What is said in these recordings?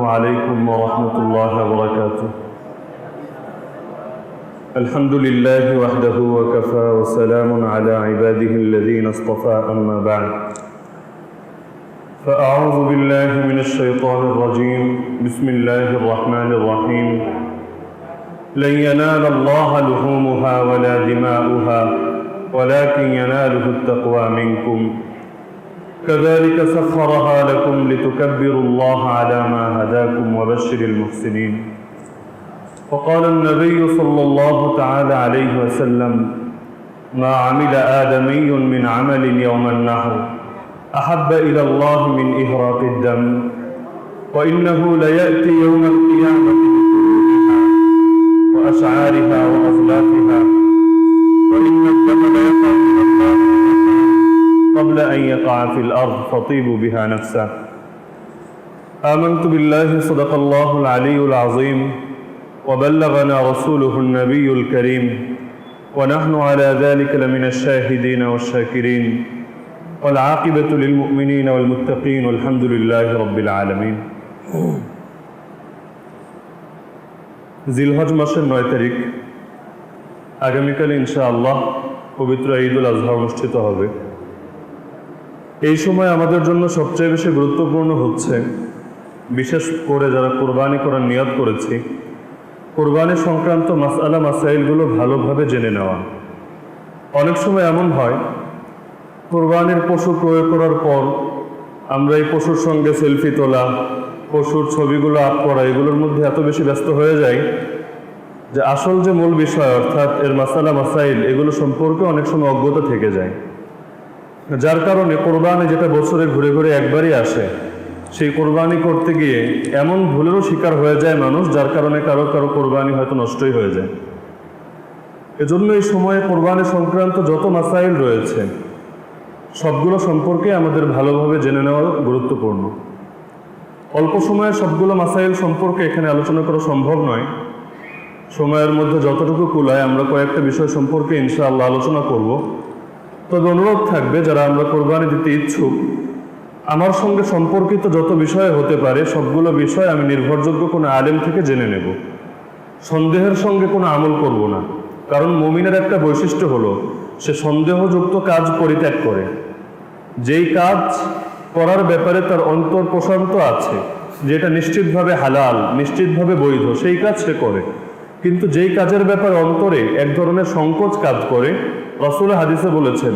عليكم ورحمة الله وبركاته. الحمد لله وحده وكفى وسلام على عباده الذين اصطفى أما بعد فأعوذ بالله من الشيطان الرجيم بسم الله الرحمن الرحيم لن ينال الله لحومها ولا دماؤها ولكن يناله التقوى منكم كذلك سخرها لكم لتكبروا الله على ما هداكم وبشر المحسنين. وقال النبي صلى الله تعالى عليه وسلم ما عمل آدمي من عمل يوم النحر أحب إلى الله من إهراق الدم وإنه ليأتي يوم القيامة وأشعارها وأظلافها وإن الدم ليقع من الله قبل أن يقع في الأرض فطيبوا بها نفسا. آمنت بالله صدق الله العلي العظيم وبلغنا رسوله النبي الكريم ونحن على ذلك لمن الشاهدين والشاكرين والعاقبة للمؤمنين والمتقين والحمد لله رب العالمين. জিলহজ মাসের 9 তারিখ আগামীকাল ইনশাআল্লাহ পবিত্র ঈদুল আজহা অনুষ্ঠিত হবে। এই সময় আমাদের জন্য সবচেয়ে বেশি গুরুত্বপূর্ণ হচ্ছে, বিশেষ করে যারা কোরবানি করার নিয়ত করেছি, কোরবানি সংক্রান্ত মাসআলা মাসাইলগুলো ভালোভাবে জেনে নেওয়া। অনেক সময় এমন হয়, কোরবানির পশু ক্রয় করার পর আমরা এই পশুর সঙ্গে সেলফি তোলা, পশুর ছবিগুলো আপ করা, এগুলোর মধ্যে এত বেশি ব্যস্ত হয়ে যায় যে আসল যে মূল বিষয় অর্থাৎ এর মাসালা মাসাইল এগুলো সম্পর্কে অনেক সময় অজ্ঞতা থেকে যায়। যার কারণে কোরবানি যেটা বছরে ঘুরে ঘুরে একবারই আসে, সেই কোরবানি করতে গিয়ে এমন ভুলেরও শিকার হয়ে যায় মানুষ, যার কারণে কারো কারো কোরবানি হয়তো নষ্টই হয়ে যায়। এজন্য এই সময়ে কোরবানি সংক্রান্ত যত মাসাইল রয়েছে সবগুলো সম্পর্কে আমাদের ভালোভাবে জেনে নেওয়া গুরুত্বপূর্ণ। অল্প সময়ে সবগুলো মাসাইল সম্পর্কে এখানে আলোচনা করা সম্ভব নয়। সময়ের মধ্যে যতটুকু কুলায় আমরা কয়েকটা বিষয় সম্পর্কে ইনশাআল্লাহ আলোচনা করব। তবে অনুরোধ থাকবে, যারা আমরা কোরবানি দিতে ইচ্ছুক, আমার সঙ্গে সম্পর্কিত যত বিষয় হতে পারে সবগুলো বিষয় আমি নির্ভরযোগ্য কোনো আলেম থেকে জেনে নেব। সন্দেহের সঙ্গে কোনো আমল করব না, কারণ মুমিনের একটা বৈশিষ্ট্য হলো সে সন্দেহযুক্ত কাজ পরিত্যাগ করে। যেই কাজ করার ব্যাপারে তার অন্তর প্রশান্ত আছে, যেটা নিশ্চিতভাবে হালাল, নিশ্চিতভাবে বৈধ, সেই কাজ সে করে। কিন্তু যেই কাজের ব্যাপারে অন্তরে এক ধরনের সংকোচ কাজ করে, রাসূল হাদিসে বলেছেন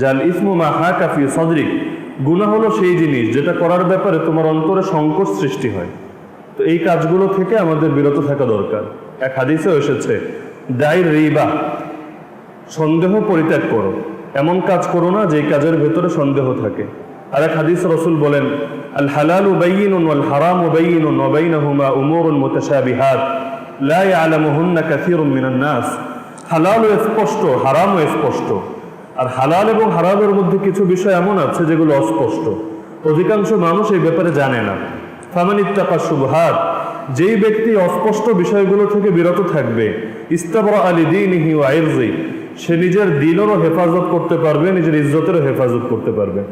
জাল ইসমু মা হাকা ফি সাদরিক, গুনাহ হলো সেই জিনিস যেটা করার ব্যাপারে তোমার অন্তরে সংকোচ সৃষ্টি হয়। তো এই কাজগুলো থেকে আমাদের বিরত থাকা দরকার। এক হাদিসেও এসেছে দাই রিবা, সন্দেহ পরিত্যাগ করো, এমন কাজ করো না যেই কাজের ভেতরে সন্দেহ থাকে। আর এক হাদিসে রাসূল বলেন আল হালালু বাইয়িনুন ওয়াল হারামু বাইয়িনুন ওয়া বাইনাহুমা উমুরুন মুতাশাবিহাত লা ইয়ালামুহুন্না কাসীরুম মিনান নাস। হালালও স্পষ্ট, হারামও স্পষ্ট। আর হালাল এবং হারামের মধ্যে কিছু বিষয় এমন আছে যেগুলো অস্পষ্ট, অধিকাংশ মানুষ এই ব্যাপারে জানে না। ফামান ইত্তাকা শুবহাত, যেই ব্যক্তি অস্পষ্ট বিষয়গুলো থেকে বিরত থাকবে, ইস্তাবরা লিদীনিহি ওয়া ইরজি, সে নিজের দ্বীনেরও হেফাজত করতে পারবে, নিজের ইজ্জতেরও হেফাজত করতে পারবে।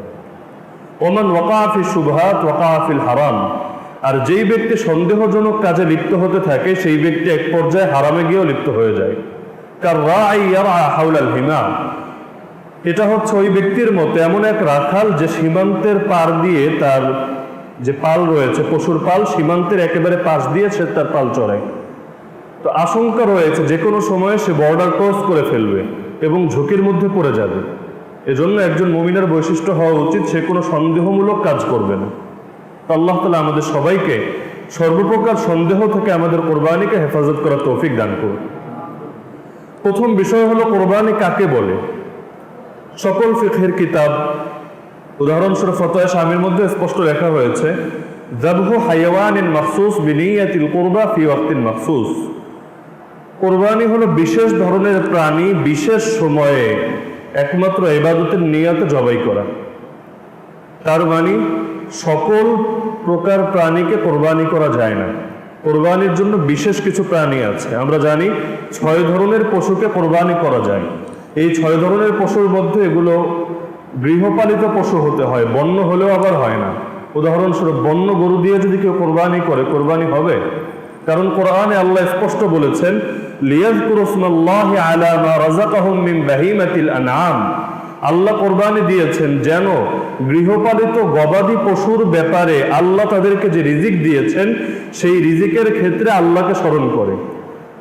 ওমান ওয়াকা ফি শুবহাত ওয়াকা ফিল হারাম, আর যেই ব্যক্তি সন্দেহজনক কাজে লিপ্ত হতে থাকে সেই ব্যক্তি এক পর্যায়ে হারামে গিয়েও লিপ্ত হয়ে যায়। কাররাই ইয়ারআ হাওলাল হিমা, এটা হচ্ছে ওই ব্যক্তির মতো এমন এক রাখাল যে সীমান্তের পার দিয়ে তার যে পাল রয়েছে, পশুর পাল, সীমান্তের একেবারে পাশ দিয়ে সে তার পাল চড়ায়। তো আশঙ্কা রয়েছে যে কোনো সময়ে সে বর্ডার ক্রস করে ফেলবে এবং ঝুঁকির মধ্যে পড়ে যাবে। এজন্য একজন মুমিনের বৈশিষ্ট্য হওয়া উচিত সে কোনো সন্দেহমূলক কাজ করবে না। আল্লাহ তাআলা আমাদের সবাইকে সর্বপ্রকার সন্দেহ থেকে আমাদের কোরবানিকে হেফাজত করার তৌফিক দান করুন। প্রথম বিষয় হলো কোরবানি কাকে বলে। সকল ফিকহের কিতাব, উদাহরণস্বরূপ ফতোয়া শামির মধ্যে স্পষ্ট লেখা হয়েছে যাবহু হায়াওয়ানিন মাখসুস বিনিয়াতিল কুরবা ফি ওয়াক্তিন মাখসুস। কোরবানি হলো বিশেষ ধরনের প্রাণী বিশেষ সময়ে একমাত্র ইবাদতের নিয়তে জবাই করা। তার মানে সকল প্রকার প্রাণীকে কোরবানি করা যায় না। কোরবানির জন্য বিশেষ কিছু প্রাণী আছে। আমরা জানি 6 ধরনের পশুকে কোরবানি করা যায়। এই 6 ধরনের পশুর মধ্যে এগুলো গৃহপালিত পশু হতে হয়, বন্য হলেও আবার হয় না। উদাহরণস্বরূপ বন্য গরু দিয়ে যদি কেউ কোরবানি করে, কোরবানি হবে? কারণ কোরআনে আল্লাহ স্পষ্ট বলেছেন, লিয়াযকুরু ইসমাল্লাহি আলা মা রাযাকাহুম মিন বাহিমাতিল আনআম। আল্লাহ কোরবানি দিয়েছেন যেন গৃহপালিত গবাদি পশুর ব্যাপারে আল্লাহ তাদেরকে যে রিজিক দিয়েছেন সেই রিজিকের ক্ষেত্রে আল্লাহকে স্মরণ করে।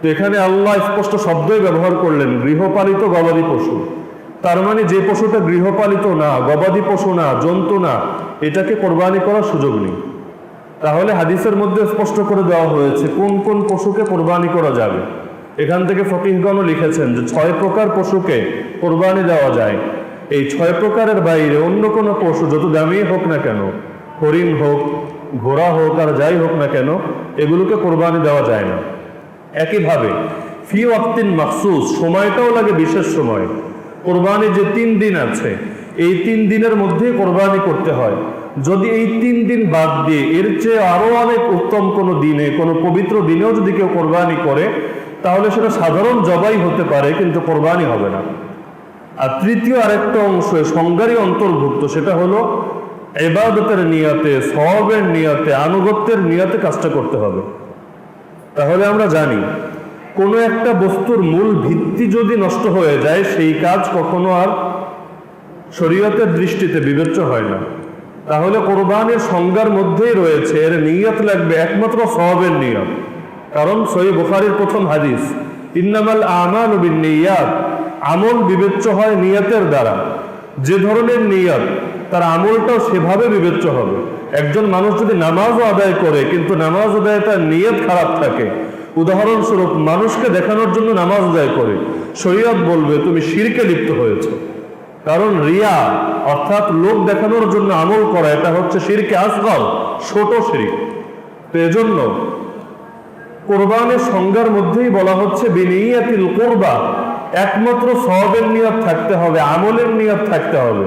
তো এখানে আল্লাহ স্পষ্ট শব্দই ব্যবহার করলেন, গৃহপালিত গবাদি পশু। তার মানে যে পশুটা গৃহপালিত না, গবাদি পশু না, জন্তু না, এটাকে কোরবানি করার সুযোগ নেই। তাহলে হাদিসের মধ্যে স্পষ্ট করে দেওয়া হয়েছে কোন কোন পশুকে কোরবানি করা যাবে। এখান থেকে ফকিহগণও লিখেছেন যে 6 প্রকার পশুকে কোরবানি দেওয়া যায়। এই 6 প্রকারের বাইরে অন্য কোনো পশু যত দামি হোক না কেন, হরিণ হোক, ঘোড়া হোক, আর যাই হোক না কেন, এগুলোকে কোরবানি দেওয়া যায় না। একইভাবে ফি ওয়াক্তিন মাখসুস, সময়টাও লাগে বিশেষ সময়। কোরবানি যে 3 দিন আছে, এই 3 দিনের মধ্যেই কোরবানি করতে হয়। যদি এই 3 দিন বাদ দিয়ে এর চেয়ে আরো অনেক উত্তম কোনো দিনে, কোনো পবিত্র দিনেও যদি কেউ কোরবানি করে, তাহলে সেটা সাধারণ জবাই হতে পারে, কিন্তু কোরবানি হবে না। আর তৃতীয় আরেকটা অংশ সংজ্ঞারই অন্তর্ভুক্ত, সেটা হলো ইবাদতের নিয়তে, সওয়াবের নিয়তে, আনুগত্যের নিয়তে কাজটা করতে হবে। তাহলে আমরা জানি কোনো একটা বস্তুর মূল ভিত্তি যদি নষ্ট হয়ে যায়, সেই কাজ কখনো আর শরীয়তের দৃষ্টিতে বিবেচ্য হয় না। তাহলে কোরবানির সংজ্ঞার মধ্যেই রয়েছে এর নিয়ত লাগবে একমাত্র সওয়াবের নিয়ত। কারণ সহিহ বুখারীর প্রথম হাদিস, ইন্নামাল আমালু বিন্নিয়াত, আমল বিবেচ্য হয় নিয়তের দ্বারা। যে ধরনের নিয়ত, তার আমলটাও সেভাবে বিবেচ্য হবে। একজন মানুষ যদি নামাজও আদায় করে কিন্তু নামাজ আদায় তার নিয়ত খারাপ থাকে, উদাহরণস্বরূপ মানুষকে দেখানোর জন্য নামাজ আদায় করে, শরীয়ত বলবে তুমি শিরকে লিপ্ত হয়েছে। কারণ রিয়া অর্থাৎ লোক দেখানোর জন্য আমল করা, এটা হচ্ছে শিরকে আসগর, ছোট শিরক। তো এজন্য কোরবানের সংজ্ঞার মধ্যেই বলা হচ্ছে বিনিয়াতিল কুরবা, একমাত্র সওয়াবের নিয়ত থাকতে হবে, আমলের নিয়ত থাকতে হবে।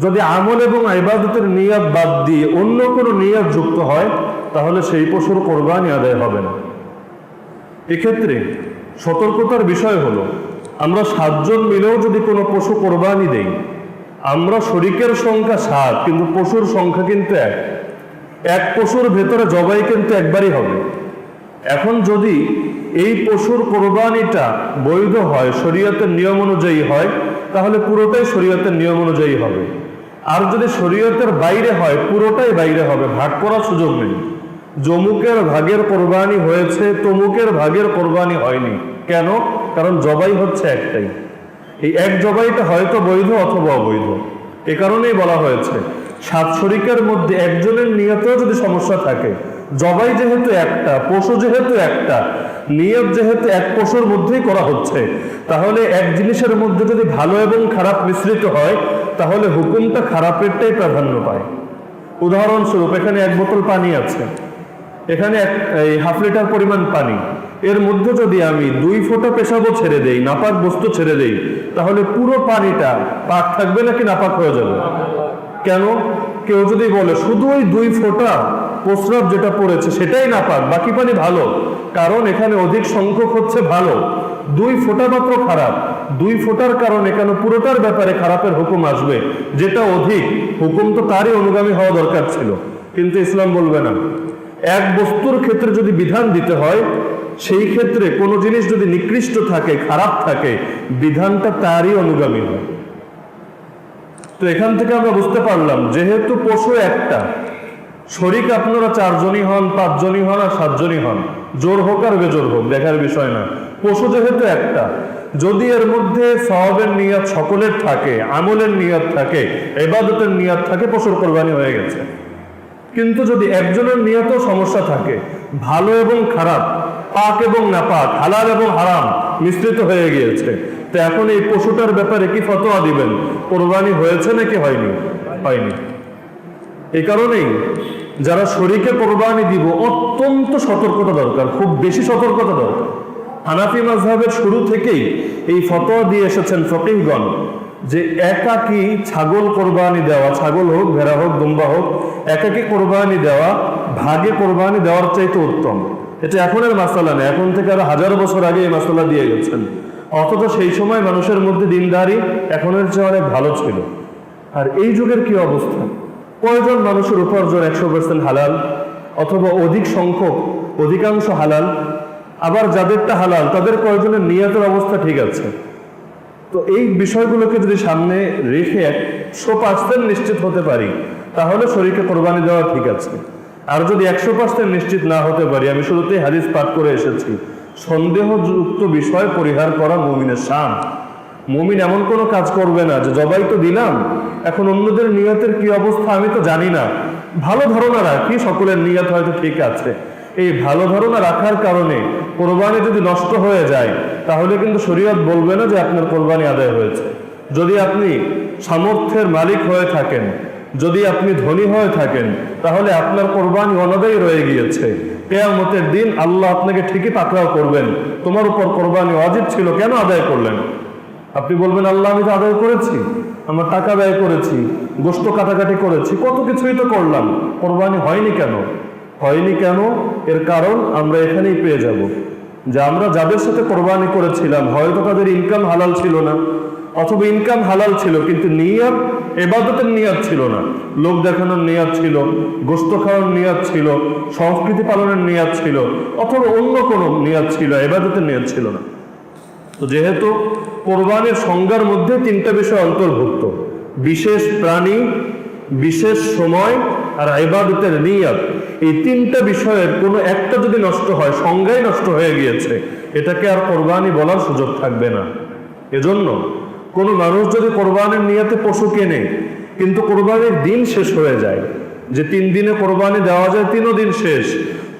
যদি আমল এবং ইবাদতের নিয়ত বাদ দিয়ে অন্য কোনো নিয়ত যুক্ত হয়, তাহলে সেই পশুর কোরবানি আদায় হবে না। এক্ষেত্রে সতর্কতার বিষয় হলো, আমরা 7 জন মিলেও যদি কোনো পশু কোরবানি দেই, আমরা শরীকের সংখ্যা 7, কিন্তু পশুর সংখ্যা কিন্তু 1। এক পশুর ভেতরে জবাই কিন্তু একবারই হবে। এখন যদি এই পশুর কোরবানিটা বৈধ হয়, শরীয়তের নিয়ম অনুযায়ী হয়, তাহলে পুরোটাই শরীয়তের নিয়ম অনুযায়ী হবে। আর যদি শরীয়তের বাইরে হয়, পুরোটাই বাইরে হবে, ভাগ করার সুযোগ নেই। যমুকের ভাগের কোরবানি হয়েছে, তমুকের ভাগের কোরবানি হয়নি। কেন? কারণ জবাই হচ্ছে একটাই। এই এক জবাইটা হয়তো বৈধ অথবা অবৈধ। এ কারণেই বলা হয়েছে 7 শরীকের মধ্যে একজনের নিয়তেও যদি সমস্যা থাকে, জবাই যেহেতু একটা, পশু যেহেতু একটা, নিয়ত যেহেতু এক পশুর মধ্যেই করা হচ্ছে, তাহলে এক জিনিসের মধ্যে যদি ভালো এবং খারাপ মিশ্রিত হয়, তাহলে হুকুমটা খারাপেরটাই প্রাধান্য পায়। উদাহরণস্বরূপ এখানে 1 বোতল পানি আছে, এখানে 1/2 লিটার পরিমাণ পানি, এর মধ্যে যদি আমি 2 ফোঁটা পেশাবও ছেড়ে দেই, নাপাক বস্তু ছেড়ে দেই, তাহলে পুরো পানিটা পাক থাকবে নাকি নাপাক হয়ে যাবে? কেন? কেউ যদি বলে শুধু ওই 2 ফোঁটা প্রস্রাব যেটা পড়েছে সেটাই নাপাক, বাকি পানি ভালো, কারণ এখানে অধিক সংখ্যক হচ্ছে ভালো, 2 ফোঁটা মাত্র খারাপ, 2 ফোঁটার কারণে কেন পুরোটার ব্যাপারে খারাপের হুকুম আসবে? যেটা অধিক, হুকুম তো তারই অনুগামী হওয়া দরকার ছিল। কিন্তু ইসলাম বলবে না। এক বস্তুর ক্ষেত্রে যদি বিধান দিতে হয়, সেই ক্ষেত্রে কোনো জিনিস যদি নিকৃষ্ট থাকে, খারাপ থাকে, বিধানটা তারই অনুগামী হয়। তো এখান থেকে আমরা বুঝতে পারলাম, যেহেতু পশু একটা, শরীক আপনারা 4 জনই হন, 5 জনই হন, আর 7 জনই হন, জোর হোক আর বেজোর হোক, দেখার বিষয় না। পশু যেহেতু একটা, যদি এর মধ্যে সওয়াবের নিয়ত সকলের থাকে, আমলের নিয়ত থাকে, ইবাদতের নিয়ত থাকে, পশুর কোরবানি হয়ে গেছে। কিন্তু যদি একজনের নিয়তেও সমস্যা থাকে, ভালো এবং খারাপ, পাক এবং নাপাক, হালাল এবং হারাম মিশ্রিত হয়ে গিয়েছে, তো এখন এই পশুটার ব্যাপারে কি ফতোয়া দিবেন? কোরবানি হয়েছে নাকি হয়নি? হয়নি। এই কারণেই যারা শরীকে কোরবানি দিব, অত্যন্ত সতর্কতা দরকার, খুব বেশি সতর্কতা দরকার। হানাফি মাযহাবের শুরু থেকেই এই ফতোয়া দিয়ে এসেছেন ফকিহগণ যে একাকী ছাগল কোরবানি দেওয়া, ছাগল হোক, ভেড়া হোক, দুম্বা হোক, একাকী কোরবানি দেওয়া ভাগে কোরবানি দেওয়ার চাইতে উত্তম। এটা এখনের মাসালা না, এখন থেকে আরো 1000 বছর আগে এই মাসালা দিয়ে গেছেন। অথচ সেই সময় মানুষের মধ্যে দিনদারি এখনের চেয়ে অনেক ভালো ছিল। আর এই যুগের কি অবস্থা? কয়জন মানুষের উপার্জন 100% হালাল, অথবা অধিকাংশ হালাল? আবার যাদেরটা হালাল তাদের কয়জনের নিয়তের অবস্থা ঠিক আছে? তো এই বিষয়গুলোকে যদি সামনে রেখে 100% নিশ্চিত হতে পারি, তাহলে শরীকে কোরবানি দেওয়া ঠিক আছে। আর যদি 100% নিশ্চিত না হতে পারি, আমি শুরুতেই হাদিস পাঠ করে এসেছি, সন্দেহযুক্ত বিষয় পরিহার করা মুমিনের শান। মুমিন এমন কোনো কাজ করবে না যে জবাই তো দিলাম, এখন অন্যদের নিয়তের কি অবস্থা আমি তো জানি না, ভালো ধারণা রাখি সকলের নিয়ত হয়তো ঠিক আছে। এই ভালো ধারণা রাখার কারণে কোরবানি যদি নষ্ট হয়ে যায়, তাহলে কিন্তু শরীয়ত বলবে না যে আপনার কোরবানি আদায় হয়েছে। যদি আপনি সামর্থ্যের মালিক হয়ে থাকেন, যদি আপনি ধনী হয়ে থাকেন, তাহলে আপনার কোরবানি অনাদায়ী রয়ে গিয়েছে। কিয়ামতের দিন আল্লাহ আপনাকে ঠিকই পাকড়াও করবেন, তোমার উপর কোরবানি ওয়াজিব ছিল, কেন আদায় করলেন? আপনি বলবেন, আল্লাহ আমি তো আদায় করেছি, আমার টাকা ব্যয় করেছি, গোশত কাটাকাটি করেছি, কত কিছুই তো করলাম, কোরবানি হয়নি কেন? হয়নি কেন? এর কারণ আমরা এখানেই পেয়ে যাব যে আমরা যাদের সাথে কোরবানি করেছিলাম, হয়তো তাদের ইনকাম হালাল ছিল না, অথবা ইনকাম হালাল ছিল কিন্তু নিয়ত ইবাদতের নিয়ত ছিল না, লোক দেখানোর নিয়ত ছিল, গোশত খাওয়ার নিয়ত ছিল, সংস্কৃতি পালনের নিয়ত ছিল, অথবা অন্য কোনো নিয়ত ছিল, ইবাদতের নিয়ত ছিল না। তো যেহেতু কোরবানির সংজ্ঞার মধ্যে 3টা বিষয় অন্তর্ভুক্ত, বিশেষ প্রাণী, বিশেষ সময় আর ইবাদতের নিয়ত, এই 3টা বিষয়ের কোনো একটা যদি নষ্ট হয়, সংজ্ঞাই নষ্ট হয়ে গিয়েছে, এটাকে আর কোরবানি বলার সুযোগ থাকবে না। এজন্য কোনো মানুষ যদি কোরবানির নিয়তে পশু কেনে, কিন্তু কোরবানির দিন শেষ হয়ে যায়, যে 3 দিনে কোরবানি দেওয়া যায়, 3 দিন শেষ,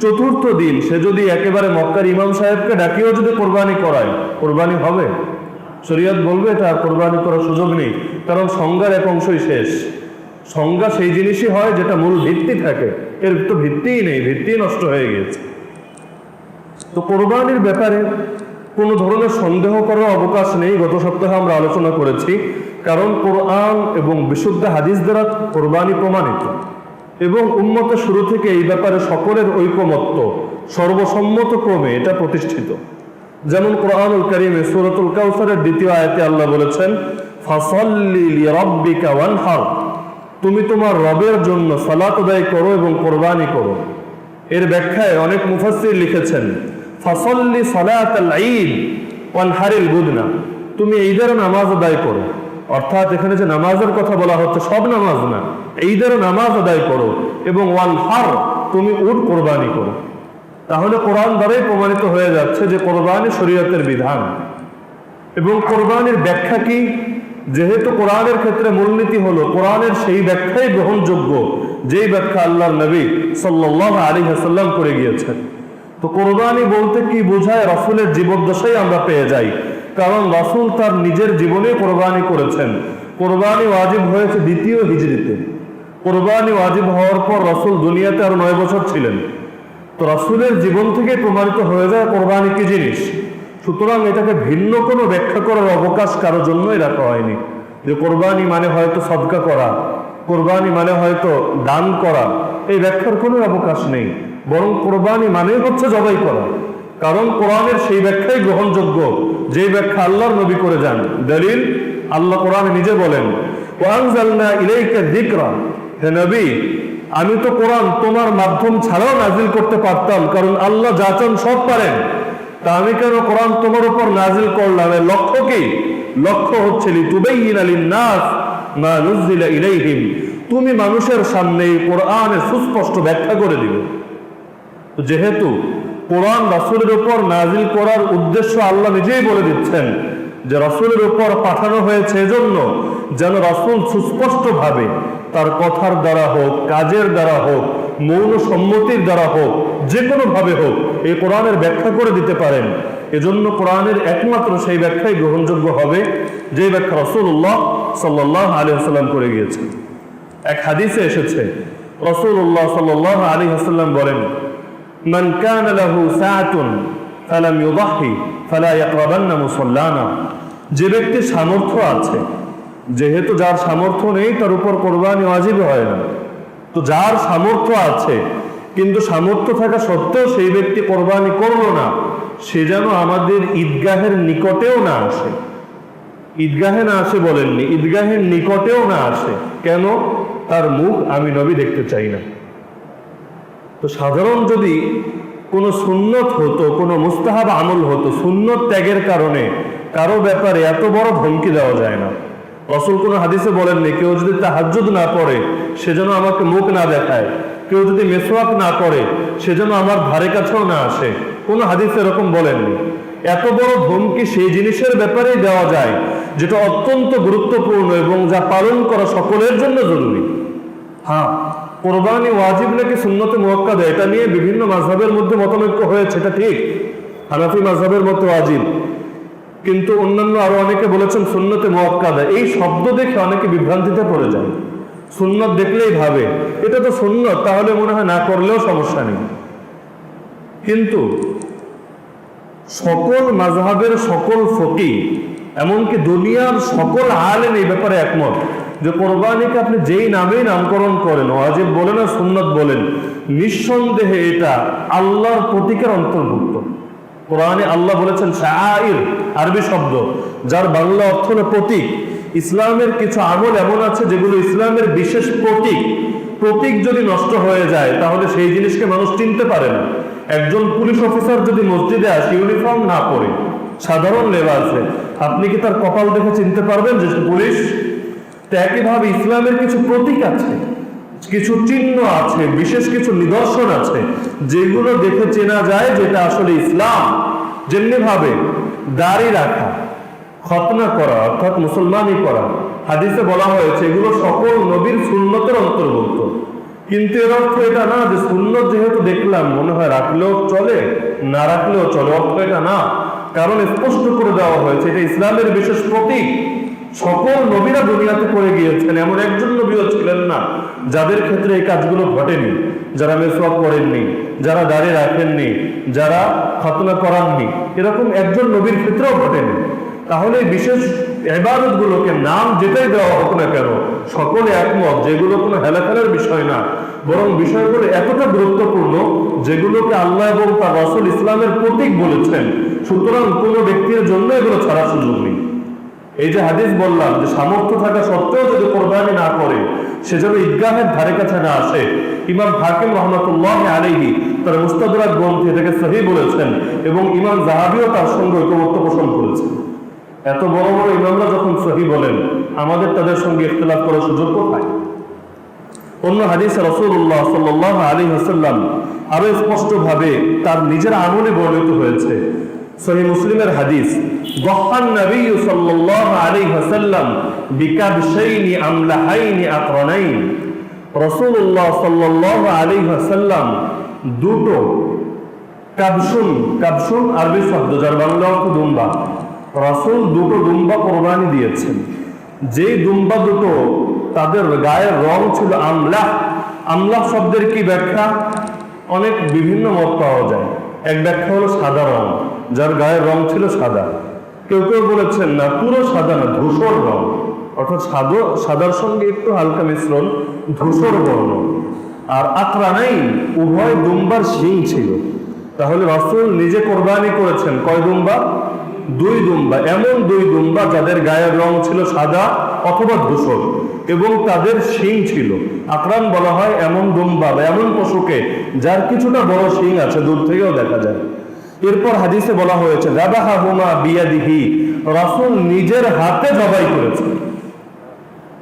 4র্থ দিন সে যদি একেবারে মক্কার ইমাম সাহেবকে ডাকিয়েও যদি কোরবানি করায়, কোরবানি হবে? শরীয়ত বলবে এটা আর কোরবানি করার সুযোগ নেই, কারণ সংজ্ঞার এক অংশই শেষ। সংজ্ঞা সেই জিনিসই হয় যেটা মূল ভিত্তি থাকে, এর তো ভিত্তিই নেই, ভিত্তি নষ্ট হয়ে গিয়েছে। তো কোরবানির ব্যাপারে কোনো ধরনের সন্দেহ করার অবকাশ নেই, গত সপ্তাহে আমরা আলোচনা করেছি, কারণ কোরআন এবং বিশুদ্ধ হাদিস দ্বারা কোরবানি প্রমাণিত, এবং উম্মতের শুরু থেকে এই ব্যাপারে সকলের ঐকমত্য, সর্বসম্মত ক্রমে এটা প্রতিষ্ঠিত। যেমন কোরআনুল কারীমে সূরাতুল কাউসারের 2য় আয়াতে আল্লাহ বলেছেন, ফাসাল্লি লিরাব্বিকা ওয়ানহার, তুমি তোমার রবের জন্য সালাত আদায় করো এবং কোরবানি করো। এর ব্যাখ্যায় অনেক মুফাসসির লিখেছেন, ফাসাল্লি সালাতাল ঈদ ওয়ানহারিল বুদনা, তুমি ঈদের নামাজ আদায় করো, অর্থাৎ এখানে যে নামাজের কথা বলা হচ্ছে সব নামাজ না, ঈদের নামাজ আদায় করো, এবং ওয়ানহার, তুমি উট কোরবানি করো। তাহলে কোরআন দ্বারাই প্রমাণিত হয়ে যাচ্ছে যে কোরবানি শরীয়তের বিধান। এবং কোরবানির ব্যাখ্যা কি? যেহেতু কোরআনের ক্ষেত্রে মূলনীতি হলো কোরআনের সেই ব্যাখ্যাই গ্রহণযোগ্য যেই ব্যাখ্যা আল্লাহর নবী সাল্লাল্লাহু আলাইহি ওয়াসাল্লাম করে গিয়েছেন। তো কোরবানি বলতে কি বোঝায়, রাসূলের জীবদ্দশায় আমরা পেয়ে যাই, কারণ রাসূল তার নিজের জীবনে কোরবানি করেছেন। কোরবানি ওয়াজিব হয়েছে 2য় হিজরিতে। কোরবানি ওয়াজিব হওয়ার পর রাসূল দুনিয়াতে আর 9 বছর ছিলেন। তো রাসূলের জীবন থেকে প্রমাণিত হয়ে যায় কোরবানি কি জিনিস। সুতরাং এটাকে ভিন্ন কোনো ব্যাখ্যা করার অবকাশ কারোর জন্যই রাখা হয়নি, যে কোরবানি মানে হয়তো সদকা করা, কোরবানি মানে হয়তো দান করা, এই ব্যাখ্যার কোনো অবকাশ নেই। বরং কোরবানি মানে হচ্ছে জবাই করা, কারণ কোরআনের সেই ব্যাখ্যাই গ্রহণযোগ্য যেই ব্যাখ্যা আল্লাহর নবী করে যান। দলিল, আল্লাহ কোরআনে নিজে বলেন, ওয়ানজালনা ইলাইকা যিকরা, হে নবী আমি তো কোরআন তোমার মাধ্যম ছাড়াও নাজিল করতে পারতাম, কারণ আল্লাহ যা চান সব পারেন, তা আমি কেন কোরআন তোমার উপর নাজিল করলাম? এর লক্ষ্য কি? লক্ষ্য হচ্ছে লিতুবাইয়িনা লিন-নাস মা নুজিলা ইলাইহিম, তুমি মানুষের সামনে কোরআনের সুস্পষ্ট ব্যাখ্যা করে দিবে। তো যেহেতু কোরআন রাসূলের উপর নাজিল করার উদ্দেশ্য আল্লাহ নিজেই বলে দিচ্ছেন যে রাসূলের উপর পাঠানো হয়েছে এজন্য যেন রাসূল সুস্পষ্টভাবে তার কথার দ্বারা হোক, কাজের দ্বারা হোক, মৌন সম্মতির দ্বারা হোক, যে কোনো ভাবে হোক এই কোরআনের ব্যাখ্যা করে দিতে পারেন। এজন্য কোরআনের একমাত্র সেই ব্যাখ্যাই গ্রহণযোগ্য হবে যে ব্যাখ্যা রাসূলুল্লাহ সাল্লাল্লাহু আলাইহি ওয়াসাল্লাম করে গিয়েছেন। এক হাদিসে এসেছে, রাসূলুল্লাহ সাল্লাল্লাহু আলাইহি ওয়াসাল্লাম বলেন, মান কানা লাহু সাআতুন ফালাম ইউদাহি ফালা ইয়াকরাবান্না মুসাল্লানা, যে ব্যক্তির সামর্থ্য আছে, যেহেতু যার সামর্থ্য নেই তার উপর কোরবানি ওয়াজিব হয় না, তো যার সামর্থ্য আছে কিন্তু সামর্থ্য থাকা সত্ত্বেও সেই ব্যক্তি কোরবানি করলো না, সে যেন আমাদের ঈদগাহের নিকটেও না আসে। ঈদগাহে না আসে বলেননি, ঈদগাহের নিকটেও না আসে। কেন? তার মুখ আমি নবী দেখতে চাই না। তো সাধারণ যদি কোনো সুন্নত হতো, কোনো মুস্তাহাব আমল হতো, সুন্নত ত্যাগের কারণে কারো ব্যাপারে এত বড় ধমকি দেওয়া যায় না। রাসূল কোনো হাদিসে বলেননি কেউ যদি তাহাজ্জুদ না পড়ে সে যেন আমাকে মুখ না দেখায়, কেউ যদি মেসওয়াক না করে সে যেন আমার ধারে কাছেও না আসে। কোনো হাদিসে এরকম বলেননি। এত বড় ধমকি সেই জিনিসের ব্যাপারেই দেওয়া যায় যেটা অত্যন্ত গুরুত্বপূর্ণ এবং যা পালন করা সকলের জন্য জরুরি। হ্যাঁ, কোরবানি ওয়াজিব নাকি সুন্নতে মুআক্কাদা এটা নিয়ে বিভিন্ন মাযহাবের মধ্যে মতানৈক্য হয়েছে, এটা ঠিক। হানাফি মাযহাবের মতে ওয়াজিব, কিন্তু অন্যান্য আরো অনেকে বলেছেন সুন্নতে মুআক্কাদা। এই শব্দ দেখে অনেকে বিভ্রান্তিতে পড়ে যায়। সুন্নত দেখলেই ভাবে এটা তো সুন্নত, তাহলে মনে হয় না করলেও সমস্যা নেই। কিন্তু সকল মাযহাবের সকল ফকিহ, এমনকি দুনিয়ার সকল আলেম এই ব্যাপারে একমত যে কোরবানিকে আপনি যেই নামেই নামকরণ করেন, ওয়াজিব বলেন আর সুন্নত বলেন, নিঃসন্দেহে এটা আল্লাহর প্রতীকের অন্তর্ভুক্ত। কোরআনে আল্লাহ বলেছেন শাআইর, আরবি শব্দ যার বাংলা অর্থ হলো প্রতীক। ইসলামের কিছু আমল এমন আছে যেগুলো ইসলামের বিশেষ প্রতীক। প্রতীক যদি নষ্ট হয়ে যায় তাহলে সেই জিনিসকে মানুষ চিনতে পারে না। একজন পুলিশ অফিসার যদি মসজিদে আসে ইউনিফর্ম না পরে, সাধারণ লেবাসে, আপনি কি তার কপাল দেখে চিনতে পারবেন যে পুলিশ? তো একইভাবে ইসলামের কিছু প্রতীক আছে, কিছু চিহ্ন আছে, বিশেষ কিছু নিদর্শন আছে যেগুলো দেখে চেনা যায় যেটা আসলে ইসলাম। যেমনি ভাবে দাড়ি রাখা, খতনা করা অর্থাৎ মুসলমানি করা, হাদিসে বলা হয়েছে এগুলো সকল নবীর সুন্নতের অন্তর্ভুক্ত। কিন্তু এর অর্থ এটা না যে সুন্নত যেহেতু দেখলাম মনে হয় রাখলেও চলে, না রাখলেও চলে, অর্থ এটা না। কারণ স্পষ্ট করে দেওয়া হয়েছে এটা ইসলামের বিশেষ প্রতীক। সকল নবীরা দুনিয়াতে করে গিয়েছেন, এমন একজন নবীও ছিলেন না যাদের ক্ষেত্রে এই কাজগুলো ঘটেনি। যারা মেসওয়াক করেননি, যারা দাড়ি রাখেননি, যারা খতনা করাননি, এরকম একজন নবীর ক্ষেত্রেও ঘটেনি। তাহলে বিশেষ ইবাদতগুলোকে নাম যেটাই দেওয়া হোক না কেন সকলে একমত যেগুলো কোনো হেলাফেলার বিষয় না, বরং বিষয়গুলো এতটা গুরুত্বপূর্ণ যেগুলোকে আল্লাহ এবং তার রাসূল ইসলামের প্রতীক বলেছেন। সুতরাং কোনো ব্যক্তির জন্য এগুলো ছাড়া সুযোগ নেই। এই যে হাদিস বললাম যে সামর্থ্য থাকা সত্ত্বেও যদি কোরবানি না করে সে যেন ঈদগাহের ধারে কাছে না আসে, ইমাম হাকিম রাহমাতুল্লাহ আলাইহি তার মুস্তাদরাক গ্রন্থে এটাকে সহিহ বলেছেন এবং ইমাম যাহাবীও তার সঙ্গে ঐকমত্য পোষণ করেছেন। এত বড় বড় ইমামরা যখন সহিহ বলেন, আমাদের তাদের সঙ্গে ইখতিলাফ করার সুযোগ কোথায়? অন্য হাদিসে রাসূলুল্লাহ সাল্লাল্লাহু আলাইহি ওয়াসাল্লাম আরো স্পষ্ট ভাবে তার নিজের আমলে বর্ণিত হয়েছে। সহিহ মুসলিমের হাদিস, ওয়াকান নবী সাল্লাল্লাহু আলাইহি ওয়াসাল্লাম বিকাবশাইনি আমলাহাইনি আকরানাইন। রাসূলুল্লাহ সাল্লাল্লাহু আলাইহি ওয়াসাল্লাম দুটো কাবশুন, কাবশুন আরবি শব্দ যার বাংলা অর্থ দুম্বা, রাসূল দুটো দুম্বা কোরবানি দিয়েছেন। যে দুম্বা দুটো তাদের গায়ের রং ছিল আমলাহ। আমলাহ শব্দের কি ব্যাখ্যা? অনেক বিভিন্ন মত পাওয়া যায়। এক ব্যাখ্যা হলো সাদা রং, যার গায়ের রং ছিল সাদা। কেউ কেউ বলেছেন না পুরো সাদা না, ধূসর রং, অর্থাৎ সাদার সঙ্গে একটু হালকা মিশ্রণ, ধূসর বর্ণ। আর আকরানাইন, উভয় দুম্বার শিং ছিল। তাহলে রাসূল নিজে কোরবানি করেছেন কয় দুম্বা? দুই দুম্বা। এমন দুই দুম্বা যাদের গায়ের রং ছিল সাদা অথবা ধূসর এবং তাদের শিং ছিল। আকরান বলা হয় এমন দুম্বা বা এমন পশুকে যার কিছুটা বড় শিং আছে, দূর থেকেও দেখা যায়। এরপর হাদিসে বলা হয়েছে যাবাহাহুমা বিয়াদিহি, রাসূল নিজের হাতে জবাই করেছেন।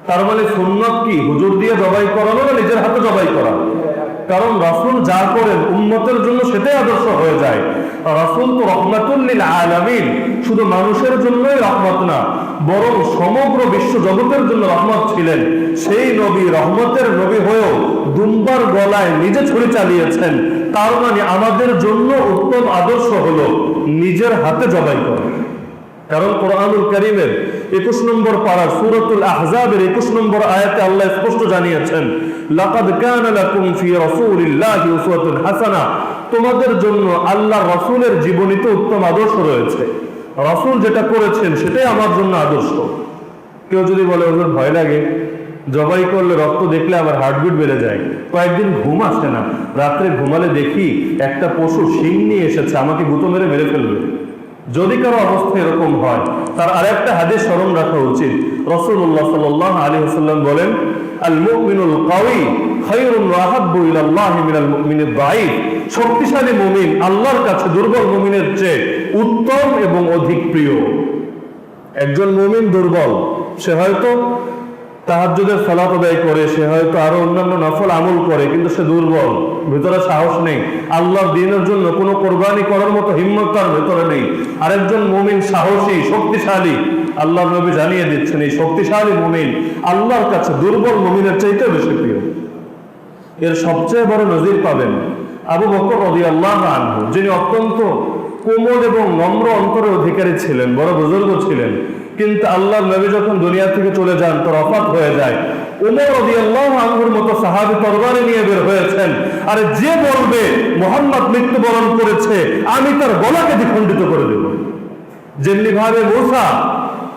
তার মানে সুন্নত কি হুজুর দিয়ে জবাই করানো না নিজের হাতে জবাই করা? কারণ রাসূল যা করেন উম্মতের জন্য সেটাই আদর্শ হয়ে যায়। রাসূল তো রহমাতুল লিল আলামিন, শুধু মানুষের জন্যই রহমত না বরং সমগ্র বিশ্ব জগতের জন্য রহমত ছিলেন। সেই নবী রহমতের নবী হয়েও দুম্বার গলায় নিজে ছুরি চালিয়েছেন। তার মানে আমাদের জন্য উত্তম আদর্শ হলো নিজের হাতে জবাই করা। কারণ কোরআনুল কারীমের 21 নম্বর পারা সূরাতুল আহজাবের 21 নম্বর আয়াতে আল্লাহ স্পষ্ট জানিয়েছেন, লাকাদ কানা লাকুম ফি রাসূলিল্লাহি উসওয়াতুন হাসানাহ, তোমাদের জন্য আল্লাহর রাসূলের জীবনীতে উত্তম আদর্শ রয়েছে। রাসূল যেটা করেছেন সেটাই আমার জন্য আদর্শ। কেউ যদি বলে ওদের ভয় লাগে, জবাই করলে রক্ত দেখলে আমার হার্টবিট বেড়ে যায়, কয়েকদিন ঘুম আসে না, রাত্রে ঘুমালে দেখি একটা পশু শিং নিয়ে এসেছে, আমাকে গুঁতো মেরে ফেলবে, যদি কারো অবস্থা এরকম হয়, তার আরেকটা হাদিস স্মরণ রাখা উচিত। রাসূলুল্লাহ সাল্লাল্লাহু আলাইহি ওয়াসাল্লাম বলেন, আল মুমিনুল কাওয়ি খায়রুন ওয়া আহাব্বু ইলাল্লাহি মিনাল মুমিনিদ দাঈফ। শক্তিশালী মুমিন আল্লাহর কাছে দুর্বল মুমিনের চেয়ে উত্তম এবং অধিক প্রিয়। একজন মুমিন দুর্বল, সে হয়তো তাহাজ্জুদের সালাত আদায় করে, সে হয়তো আরো অন্যান্য নফল আমল করে, কিন্তু সে দুর্বল, ভিতরে সাহস নেই, আল্লাহর দ্বীনের জন্য কোনো কোরবানি করার মতো হিম্মত তার ভেতরে নেই। আরেকজন মুমিন সাহসী, শক্তিশালী, আল্লাহর নবী জানিয়ে দিচ্ছেন এই শক্তিশালী মুমিন আল্লাহর কাছে দুর্বল মুমিনের চাইতে বেশি প্রিয়। এর সবচেয়ে বড় নজির পাবেন আবু বকর রাদিয়াল্লাহু আনহু, যিনি অত্যন্ত কোমল এবং নম্র অন্তরের অধিকারী ছিলেন, বড় বুজুর্গ ছিলেন, কিন্তু আল্লাহর নবী যখন দুনিয়া থেকে চলে যান, তার ওফাত হয়ে যায়। ওমর রাদিয়াল্লাহু আনহুর মতো সাহাবী তরবারি নিয়ে বের হয়েছেন, আর যে বলবে মুহাম্মদ মৃত্যুবরণ করেছে, আমি তার গলাকে দ্বিখণ্ডিত করে দেব। যেমনি ভাবে মূসা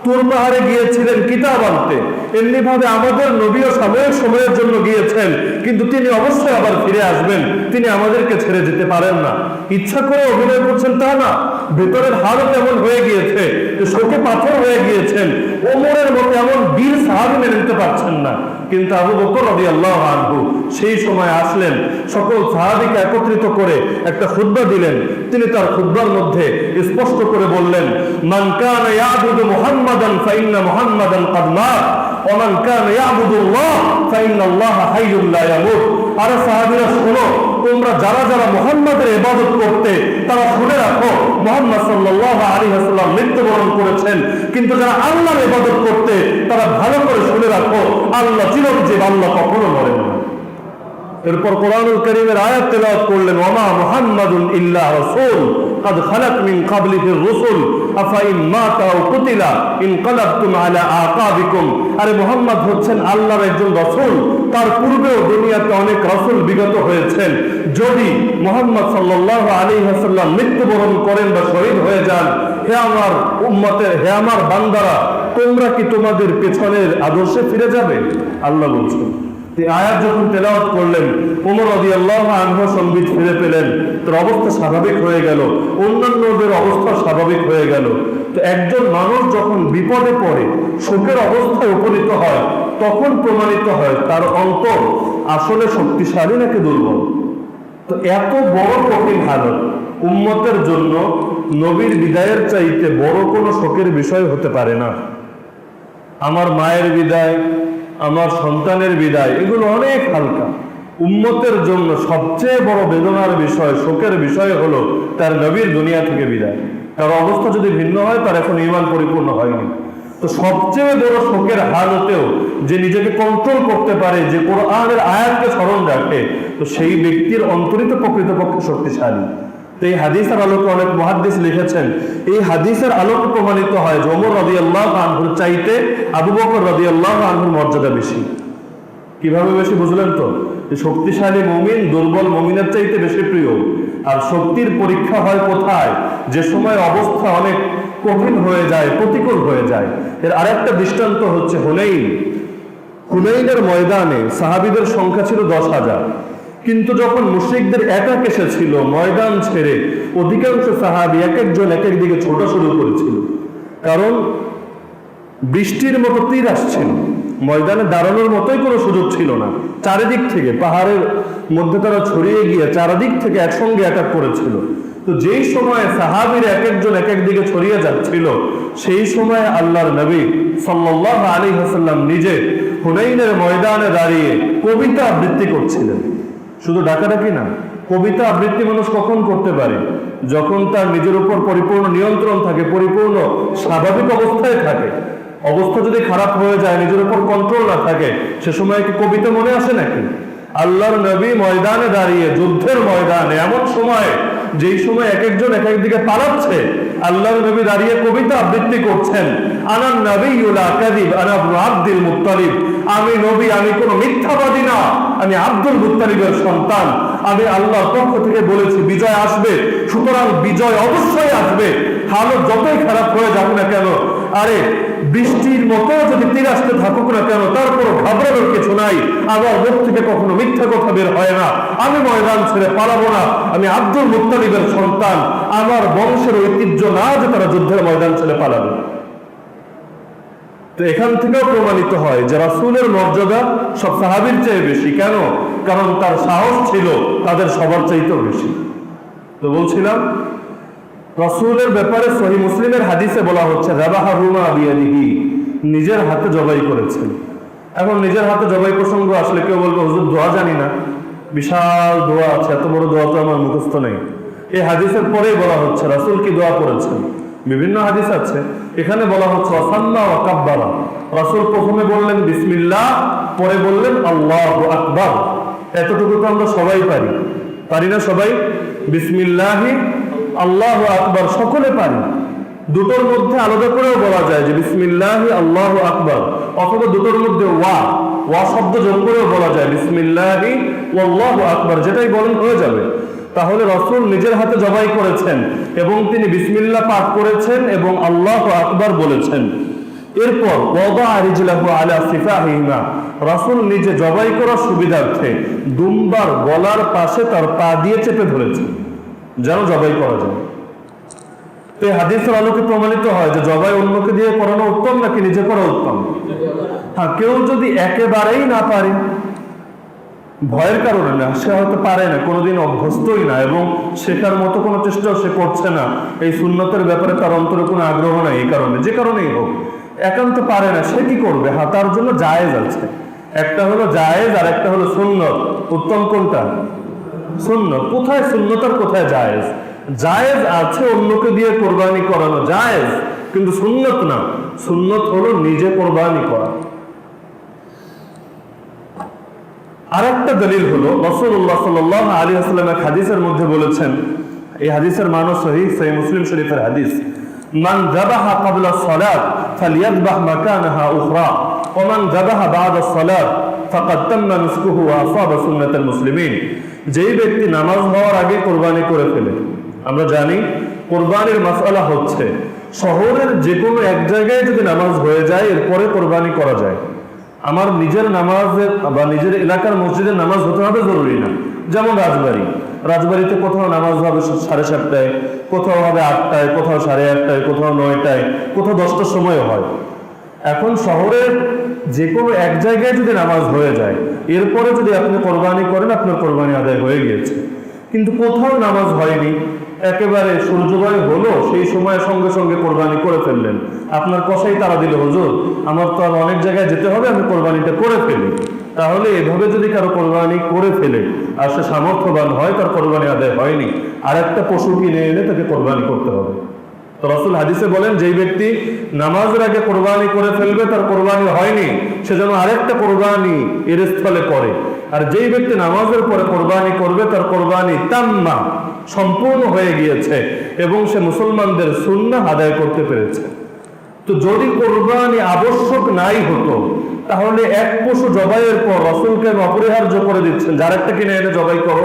তুর পাহাড়ে গিয়েছিলেন কিতাব আনতে, এমনি ভাবে আমাদের নবীও সময়ের জন্য গিয়েছেন, কিন্তু তিনি অবশ্যই আবার ফিরে আসবেন, তিনি আমাদেরকে ছেড়ে যেতে পারেন না। ইচ্ছা করে অভিনয় করছেন তা না, ভেতরের হালত এমন হয়ে গিয়েছে যে শোকে পাথর হয়ে গিয়েছেন। ওমরের মতো এমন বীর সাহাবী মেনে নিতে পারছেন না, কিন্তু আবু বকর রাদিয়াল্লাহু আনহু সেই সময় আসলেন, সকল সাহাবীকে একত্রিত করে একটা খুতবা দিলেন। তিনি তার খুতবার মধ্যে স্পষ্ট করে বললেন, মান কানা ইয়াবুদু মুহাম্মাদান ফাইন্না মুহাম্মাদান ক্বাদ মাত ওয়া মান কানা ইয়াবুদুল্লাহ ফাইন্নাল্লাহা হাইয়্যুন লা ইয়ামুত। আর সাহাবীরা শোনো, তোমরা যারা যারা মুহাম্মাদের ইবাদত করতে, তারা শুনে রাখো মুহাম্মদ সাল্লাল্লাহু আলাইহি ওয়াসাল্লাম মৃত্যুবরণ করেছেন, কিন্তু যারা আল্লাহর ইবাদত করতে, তারা ভালো করে শুনে রাখো আল্লাহ চিরঞ্জীব, আল্লাহ কখনো মরেন না। এরপর কোরআনুল কারীমের আয়াত তেলাওয়াত করলেন, ওয়া মা মুহাম্মাদুন ইল্লা রাসূল قد خلت من قبله الرسل أفإن مات أو قتل انقلبتم على أعقابكم। আরে মুহাম্মদ হচ্ছেন আল্লাহর একজন রাসূল, তার পূর্বেও দুনিয়াতে অনেক রাসূল বিগত হয়েছেন। যদি মুহাম্মদ সাল্লাল্লাহু আলাইহি ওয়াসাল্লাম মৃত্যুবরণ করেন বা শহীদ হয়ে যান, হে আমার উম্মতের, হে আমার বান্দারা, তোমরা কি তোমাদের পেছনের আদর্শে ফিরে যাবে? আল্লাহ বলছেন। আয়াত যখন তেলাওয়াত করলেন, ওমর রাদিয়াল্লাহু আনহু সম্বিত ফিরে পেলেন, তার অবস্থা স্বাভাবিক হয়ে গেল, অন্যান্যদের অবস্থা স্বাভাবিক হয়ে গেল। তো একজন মানুষ যখন বিপদে পড়ে, শোকের অবস্থায় উপনীত হয়, তখন প্রমাণিত হয় তার অন্তর আসলে শক্তিশালী নাকি দুর্বল। তো এত বড় কঠিন হালত উম্মতের জন্য নবীর বিদায়ের চাইতে বড় কোনো শোকের বিষয় হতে পারে না। আমার মায়ের বিদায়, আমার সন্তানের বিদায়, এগুলো অনেক হালকা। উম্মতের জন্য সবচেয়ে বড় বেদনার বিষয়, শোকের বিষয় হলো তার নবীর দুনিয়া থেকে বিদায়। তার অবস্থা যদি ভিন্ন হয়, তার এখন ঈমান পরিপূর্ণ হয়নি। তো সবচেয়ে বড় শোকের হালতেও যে নিজেকে কন্ট্রোল করতে পারে, যে কোরআনের আয়াতকে স্মরণ রাখে, তো সেই ব্যক্তির অন্তরিত প্রকৃতপক্ষে শক্তিশালী। তো এই হাদিসের আলোকে অনেক মুহাদ্দিস লিখেছেন, এই হাদিসের আলোকে প্রমাণিত হয় যে ওমর রাদিয়াল্লাহু আনহুর চাইতে আবু বকর রাদিয়াল্লাহু আনহুর মর্যাদা বেশি। কিভাবে বেশি বুঝলেন তো? শক্তিশালী মুমিন দুর্বল মুমিনের চাইতে বেশি প্রিয়। আর শক্তির পরীক্ষা হয় কোথায়? যে সময় অবস্থা অনেক কঠিন হয়ে যায়, প্রতিকূল হয়ে যায়। এর আরেকটা দৃষ্টান্ত হচ্ছে হুনাইন। হুনাইনের ময়দানে সাহাবীদের সংখ্যা ছিল 10,000, কিন্তু যখন মুশরিকদের অ্যাটাক এসেছিল, ময়দান ছেড়ে অধিকাংশ সাহাবী এক একজন এক এক দিকে ছোটা শুরু করেছিল, কারণ বৃষ্টির মতো তীর আসছিল, ময়দানে দাঁড়ানোর মতোই কোনো সুযোগ ছিল না। চারিদিক থেকে পাহাড়ের মধ্যে তারা ছড়িয়ে গিয়ে চারিদিক থেকে একসঙ্গে অ্যাটাক করেছিল। তো যেই সময়ে সাহাবীরা এক একজন এক এক দিকে ছড়িয়ে যাচ্ছিল, সেই সময় আল্লাহর নবী সাল্লাল্লাহু আলাইহি ওয়াসাল্লাম নিজে হুনাইনের ময়দানে দাঁড়িয়ে কবিতা আবৃত্তি করছিলেন। শুধু ডাকাডাকি না, কবিতা আবৃত্তি মানুষ কখন করতে পারে? যখন তার নিজের উপর পরিপূর্ণ নিয়ন্ত্রণ থাকে, পরিপূর্ণ স্বাভাবিক অবস্থায় থাকে। অবস্থা যদি খারাপ হয়ে যায়, নিজের উপর কন্ট্রোল না থাকে, সে সময় কি কবিতা মনে আসে নাকি? আল্লাহর নবী ময়দানে দাঁড়িয়ে, যুদ্ধের ময়দানে, এমন সময় যেই সময় এক একজন এক এক দিকে পালাচ্ছে, আল্লাহর নবী দাঁড়িয়ে কবিতা আবৃত্তি করছেন। আনান নাবিয়্যু লা কাযিব আনা ইবনু আব্দুল মুত্তালিব। আমি নবী, আমি কোনো মিথ্যাবাদী না, আমি আব্দুল মুত্তালিবের সন্তান। আমি আল্লাহর পক্ষ থেকে বলেছি বিজয় আসবে, সুতরাং বিজয় অবশ্যই আসবে, হালত যতই খারাপ হয়ে যাবে না কেন। আরে বৃষ্টির মতো যদি তীর আসতে থাকুক না কেন, তারপর ঘাবড়ানোর কিছু নাই। আমার মুখ থেকে কখনো মিথ্যা কথা বের হয় না। আমি ময়দান ছেড়ে পালাবো না। আমি আব্দুল মুত্তালিবের সন্তান, আমার বংশের ঐতিহ্য না যে তারা যুদ্ধের ময়দান ছেড়ে পালাবে। তো এখান থেকেও প্রমাণিত হয় যে রাসূলের মর্যাদা সব সাহাবীর চেয়ে বেশি। কেন? কারণ তার সাহস ছিল তাদের সবার চাইতেও বেশি। তো বলছিলাম, রাসূলের ব্যাপারে সহিহ মুসলিমের হাদিসে বলা হচ্ছে যাবাহা রুমা বিয়াদিহি, নিজের হাতে জবাই করেছেন। এখন নিজের হাতে জবাই প্রসঙ্গ আসলে কেউ বলবে হুজুর দোয়া জানি না, বিশাল দোয়া আছে, এত বড় দোয়া তো আমার মুখস্থ নেই। এই হাদিসের পরেই বলা হচ্ছে রাসূল কি দোয়া করেছেন। বিভিন্ন হাদিস আছে, এখানে বলা হচ্ছে ওয়াসাল্লা ওয়া কাব্বারা। রাসূল প্রথমে বললেন বিসমিল্লাহ, পরে বললেন আল্লাহু আকবার। এতটুকু তো আমরা সবাই পারি না সবাই? বিসমিল্লাহি আল্লাহু আকবার সকলে পারি। দুটোর মধ্যে আলাদা করেও বলা যায় যে বিসমিল্লাহি আল্লাহু আকবার, অথবা দুটোর মধ্যে ওয়া শব্দ যোগ করেও বলা যায় বিসমিল্লাহি ওয়াল্লাহু আকবার, যেটাই বলেন হয়ে যাবে। তাহলে রাসূল নিজের হাতে জবাই করেছেন এবং তিনি বিসমিল্লাহ পাঠ করেছেন এবং আল্লাহু আকবার বলেছেন। এরপর ওয়াদা রিজলাহু আলা সিফাহিমা, রাসূল নিজে জবাই করার সুবিধার্থে দুম্বার গলার পাশে তার পা দিয়ে চেপে ধরেছেন যেন জবাই করা যায়। তো এই হাদিসের আলোকে প্রমাণিত হয় যে জবাই অন্যকে দিয়ে করানো উত্তম নাকি নিজে করা উত্তম? হ্যাঁ, কেউ যদি একেবারেই না পারে, ভয়ের কারণে না, সে হয়তো পারে না, কোনোদিন অভ্যস্তই না এবং শেখার মতো কোনো চেষ্টাও সে করছে না, এই সুন্নতের ব্যাপারে তার অন্তরে কোনো আগ্রহ নাই, এই কারণে যে কারণেই হোক একান্ত পারে না, সে কি করবে? হ্যাঁ, তার জন্য জায়েজ আছে। একটা হলো জায়েজ আর একটা হলো সুন্নত। উত্তম কোনটা? সুন্নত। কোথায় সুন্নত আর কোথায় জায়েজ? জায়েজ আছে অন্যকে দিয়ে কোরবানি করানো জায়েজ, কিন্তু সুন্নত না। সুন্নত হলো নিজে কোরবানি করা। আরেকটা দলিল হলো রাসূলুল্লাহ সাল্লাল্লাহু আলাইহি ওয়াসাল্লাম এক হাদিসের মধ্যে বলেছেন, এই হাদিসের মানও সহিহ মুসলিম শরীফের হাদিস, মান যাবাহা ক্বাবলা সালাত ফালিয়াযবাহ মাকানাহা উখরা ওয়া মান যাবাহা বা'দা সালাত ফাকাদ তাম্মা নুসকুহু ওয়া আসাবা সুন্নাতাল মুসলিমিন। যেই ব্যক্তি নামাজ হওয়ার আগে কোরবানি করে ফেলে, আমরা জানি কোরবানির মাসআলা হচ্ছে শহরের যে কোনো এক জায়গায় যদি নামাজ হয়ে যায় এরপরে কোরবানি করা যায়। আমার নিজের নামাজের বা নিজের এলাকার মসজিদের নামাজ হতে হবে জরুরি না। যেমন রাজবাড়িতে কোথাও নামাজ হবে 7:30টায়, কোথাও হবে 8টায়, কোথাও 8:30টায়, কোথাও 9টায়, কোথাও 10টার সময় হয়। এখন শহরের যে কোনো এক জায়গায় যদি নামাজ হয়ে যায় এরপরে যদি আপনি কোরবানি করেন, আপনার কোরবানি আদায় হয়ে গিয়েছে। কিন্তু কোথাও নামাজ হয়নি, একেবারে সূর্যোদয় হলো সেই সময় সঙ্গে সঙ্গে কোরবানি করে ফেললেন, আপনার কসাই তারা দিল হুজুর আমার তো আর অনেক জায়গায় যেতে হবে, আমি কোরবানিটা করে ফেলি। তাহলে এভাবে যদি কারো কোরবানি করে ফেলে আর সে সামর্থ্যবান হয়, তার কোরবানি আদায় হয়নি, আর একটা পশু কিনে এনে তাকে কোরবানি করতে হবে। তো রাসূল হাদিসে বলেন যেই ব্যক্তি নামাজের আগে কোরবানি করে ফেলবে তার কোরবানি হয়নি, সে যেন আরেকটা কোরবানি এর স্থলে করে। আর যেই ব্যক্তি নামাজের পরে কোরবানি করবে তার কোরবানি তাম্মা সম্পূর্ণ হয়ে গিয়েছে এবং সে মুসলমানদের সুন্নাহ আদায় করতে পেরেছে। তো যদি কোরবানি আবশ্যক নাই হতো তাহলে এক পশু জবাইয়ের পর রাসূলকে অপরিহার্য করে দিচ্ছেন যার একটা কিনে এনে জবাই করো।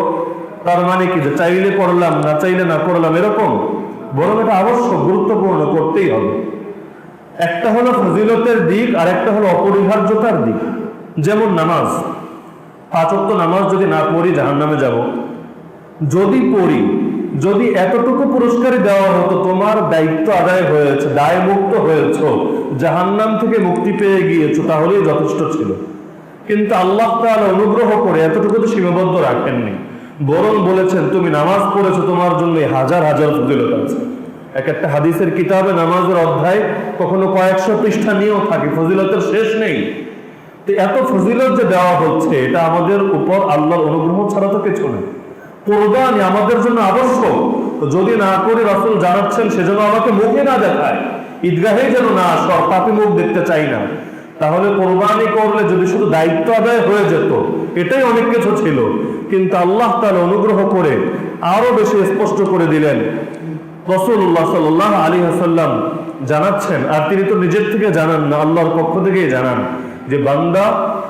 তার মানে কি যে চাইলে করলাম না চাইলে না করলাম এরকম? বরং এটা আবশ্যক, গুরুত্বপূর্ণ, করতেই হবে। একটা হলো ফজিলতের দিক আর একটা হলো অপরিহার্যতার দিক। যেমন নামাজ, 5 ওয়াক্ত নামাজ যদি না পড়ি জাহান্নামে যাব। যদি পড়ি, যদি এতটুকু পুরস্কারই দেওয়া হতো তোমার দায়িত্ব আদায় হয়েছে, দায় মুক্ত হয়েছ, জাহান্নাম থেকে মুক্তি পেয়ে গিয়েছো, তাহলেই যথেষ্ট ছিল। কিন্তু আল্লাহ তাআলা অনুগ্রহ করে এতটুকু তো সীমাবদ্ধ রাখেননি, বরং বলেছেন তুমি নামাজ পড়েছো তোমার জন্য হাজার হাজার ফজিলত আছে। এক একটা হাদিসের কিতাবে নামাজের অধ্যায় কখনো কয়েকশো পৃষ্ঠা নিয়েও থাকে, ফজিলতের শেষ নেই। তো এত ফজিলত যে দেওয়া হচ্ছে এটা আমাদের উপর আল্লাহর অনুগ্রহ ছাড়া তো কিছু নেই। কোরবানি আমাদের জন্য আবশ্যক, যদি না করে রাসূল জানাচ্ছেন সেজন্য আমাকে মুখে না দেখায়, ঈদগাহে যেন না সব পাপী মুখ দেখতে চাই না। তাহলে কোরবানি করলে যদি শুধু দায়িত্ব আদায় হয়ে যেত এটাই অনেক কিছু ছিল, কিন্তু আল্লাহ তাআলা অনুগ্রহ করে আরো বেশি স্পষ্ট করে দিলেন। রাসূলুল্লাহ সাল্লাল্লাহু আলাইহি ওয়াসাল্লাম জানাচ্ছেন, আর তিনি তো নিজের থেকে জানান না, আল্লাহর পক্ষ থেকেই জানান যে বান্দা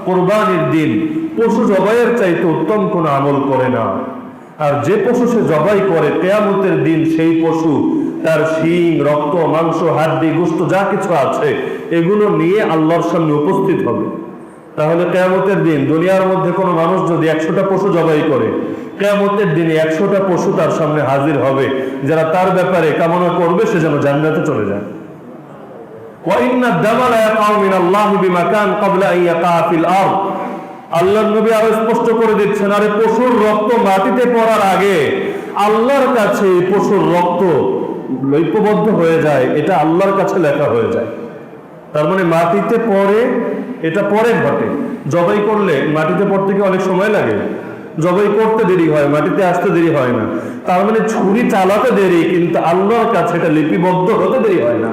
কোরবানির দিন পশু জবাইয়ের চাইতে উত্তম কোনো আমল করে না। আর যে পশু সে জবাই করে কিয়ামতের দিন সেই পশু তার শিং, রক্ত, মাংস, হাড্ডি, গোশত যা কিছু আছে এগুলো নিয়ে আল্লাহর সামনে উপস্থিত হবে। তাহলে কিয়ামতের দিন দুনিয়ার মধ্যে কোনো মানুষ যদি 100টা পশু জবাই করে, কিয়ামতের দিনে 100টা পশু তার সামনে হাজির হবে, যারা তার ব্যাপারে কামনা করবে সে যেন জান্নাতে চলে যায়। আল্লাহর নবী আরো স্পষ্ট করে দিচ্ছেন, আরে পশুর রক্ত মাটিতে পড়ার আগে আল্লাহর কাছে পশুর রক্ত লিপিবদ্ধ হয়ে যায়, এটা আল্লাহর কাছে লেখা হয়ে যায়। তার মানে মাটিতে পড়ে, এটা পরে ঘটে। জবাই করলে মাটিতে পড়তে কি অনেক সময় লাগে? জবাই করতে দেরি হয়, মাটিতে আসতে দেরি হয় না। তার মানে ছুরি চালাতে দেরি, কিন্তু আল্লাহর কাছে এটা লিপিবদ্ধ হতে দেরি হয় না।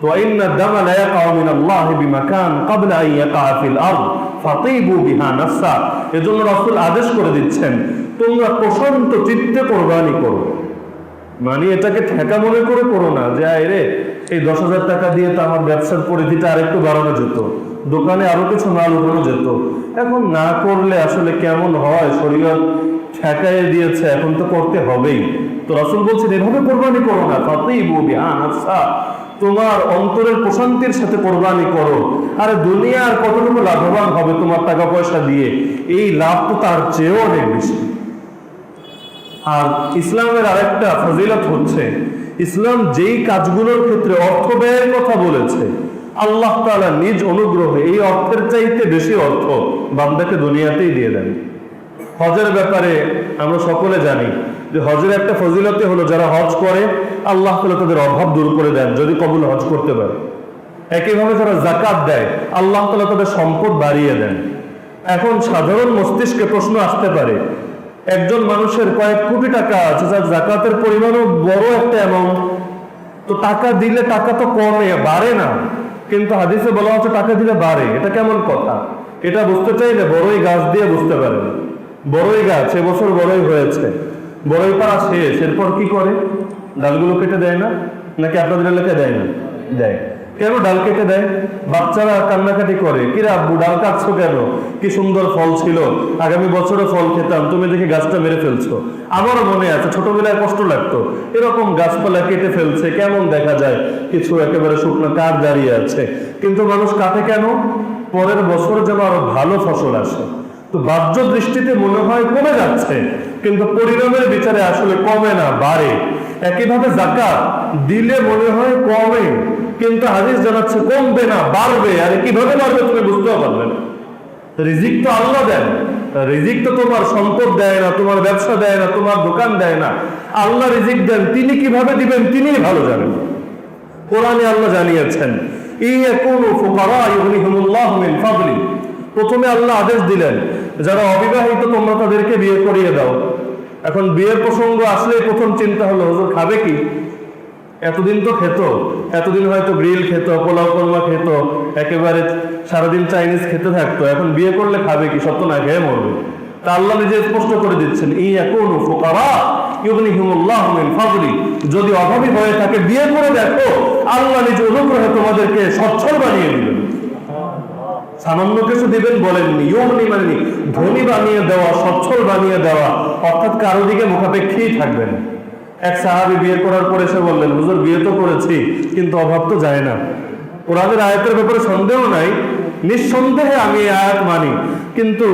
তো ইন্না দামা লা ইয়াকাউ মিনাল্লাহি বিমাকান ক্বাবলা আন ইয়াকা ফিল আরদ ফাতিবু বিহা নাফসা। এজন্য রাসূল আদেশ করে দিচ্ছেন, তোমরা প্রশান্ত চিত্তে কোরবানি করো। মানে এটাকে ঠেকা মনে করে করো না যে আরে এই 10,000 টাকা দিয়ে তো আমার ব্যবসার পরিধিটা আরেকটু বাড়ানো যেত, দোকানে আরো কিছু মাল উঠানো যেত, এখন না করলে আসলে কেমন হয়, শরীয়ত ঠেকায় দিয়েছে, এখন তো করতে হবেই। তো রাসূল বলছেন এভাবে কোরবানি করো না, ফাতিবু বিহা নাফসা, তোমার অন্তরের প্রশান্তির সাথে কোরবানি করো। আর দুনিয়ার কতটুকু লাভবান হবে তোমার টাকা পয়সা দিয়ে, এই লাভ তো তার চেয়েও অনেক বেশি। আর ইসলামের আরেকটা ফজিলত হচ্ছে, ইসলাম যেই কাজগুলোর ক্ষেত্রে অর্থ ব্যয়ের কথা বলেছে, আল্লাহ তাআলা নিজ অনুগ্রহে এই অর্থের চাইতে বেশি অর্থ বান্দাকে দুনিয়াতেই দিয়ে দেন। হজের ব্যাপারে আমরা সকলে জানি যে হজের একটা ফজিলতে হলো, যারা হজ করে আল্লাহ তাআলা তাদের অভাব দূর করে দেন যদি কবুল হজ করতে পারে। একইভাবে যারা যাকাত দেয় আল্লাহ তাআলা তাদের সম্পদ বাড়িয়ে দেন। এখন সাধারণ মস্তিষ্কে প্রশ্ন আসতে পারে, একজন মানুষের কয়েক কোটি টাকা আছে, যার যাকাতের পরিমাণও বড় একটা অ্যামাউন্ট, তো টাকা দিলে টাকা তো কমে, বাড়ে না, কিন্তু হাদিসে বলা হচ্ছে টাকা দিলে বাড়ে। এটা কেমন কথা? এটা বুঝতে চাইলে বড়ই গাছ দিয়ে বুঝতে পারেন। বড়ই গাছ এবছর বড়ই হয়েছে, বড়ই পাড়া শেষ, এরপর কি করে? ডালগুলো কেটে দেয় না? নাকি আপনাদের এলাকায় দেয় না? দেয়। কেন ডাল কেটে দেয়? বাচ্চারা কান্নাকাটি করে, কিরে আব্বু ডাল কাটছো কেন? কি সুন্দর ফল ছিল, আগামী বছরও ফল খেতাম, তুমি দেখি গাছটা মেরে ফেলছো। আমারও মনে আছে ছোটবেলায় কষ্ট লাগতো, এরকম গাছপালা কেটে ফেলছে, কেমন দেখা যায়, কিছু একেবারে শুকনো কাঠ দাঁড়িয়ে আছে। কিন্তু মানুষ কাটে কেন? পরের বছর যেন আরো ভালো ফসল আসে। তো বাহ্য দৃষ্টিতে মনে হয় কমে যাচ্ছে, কিন্তু পরিণামের বিচারে আসলে কমে না, বাড়ে। একইভাবে যাকাত দিলে মনে হয় কমে, কিন্তু হাদিস জানাচ্ছে কমবে না, বাড়বে। আর কিভাবে বাড়বে তুমি বুঝতেও পারবে না। রিজিক তো আল্লাহ দেন, রিজিক তো তোমার সম্পদ দেয় না, তোমার ব্যবসা দেয় না, তোমার দোকান দেয় না, আল্লাহ রিজিক দেন। তিনি কিভাবে দিবেন তিনিই ভালো জানেন। কোরআনে আল্লাহ জানিয়েছেন, ইয়াকুনু ফুকারা ইউগনিহুমুল্লাহু মিন ফাদলি। প্রথমে আল্লাহ আদেশ দিলেন, যারা অবিবাহিত তোমরা তাদেরকে বিয়ে করিয়ে দাও। এখন বিয়ের প্রসঙ্গ আসলেই প্রথম চিন্তা হলো, হুজুর খাবে কি? এতদিন তো খেত, এতদিন হয়তো গ্রিল খেত, পোলাও কোরমা খেত, একেবারে সারাদিন চাইনিজ খেতে থাকতো, এখন বিয়ে করলে খাবে কি? সত্য না খেয়ে মরবে। তা আল্লাহ নিজে স্পষ্ট করে দিচ্ছেন, ইয়াকুনু ফুকারা ইউগনিহুমুল্লাহু মিন ফাদলি, যদি অভাবী হয়ে থাকে বিয়ে করে দেখো, আল্লাহ নিজে অনুগ্রহে তোমাদেরকে সচ্ছল বানিয়ে দিবেন। সামান্য কিছু দিবেন বলেননি, ইউগনি মানে ধনী বানিয়ে দেওয়া, সচ্ছল বানিয়ে দেওয়া, অর্থাৎ কারো দিকে মুখাপেক্ষী থাকবেন। এক সাহাবী বিয়ে করার পরে এসে বললেন, হুজুর বিয়ে তো করেছি কিন্তু অভাব তো যায় না। কোরআনের আয়াতের ব্যাপারে সন্দেহ নাই, নিঃসন্দেহে আমি এই আয়াত মানি, কিন্তু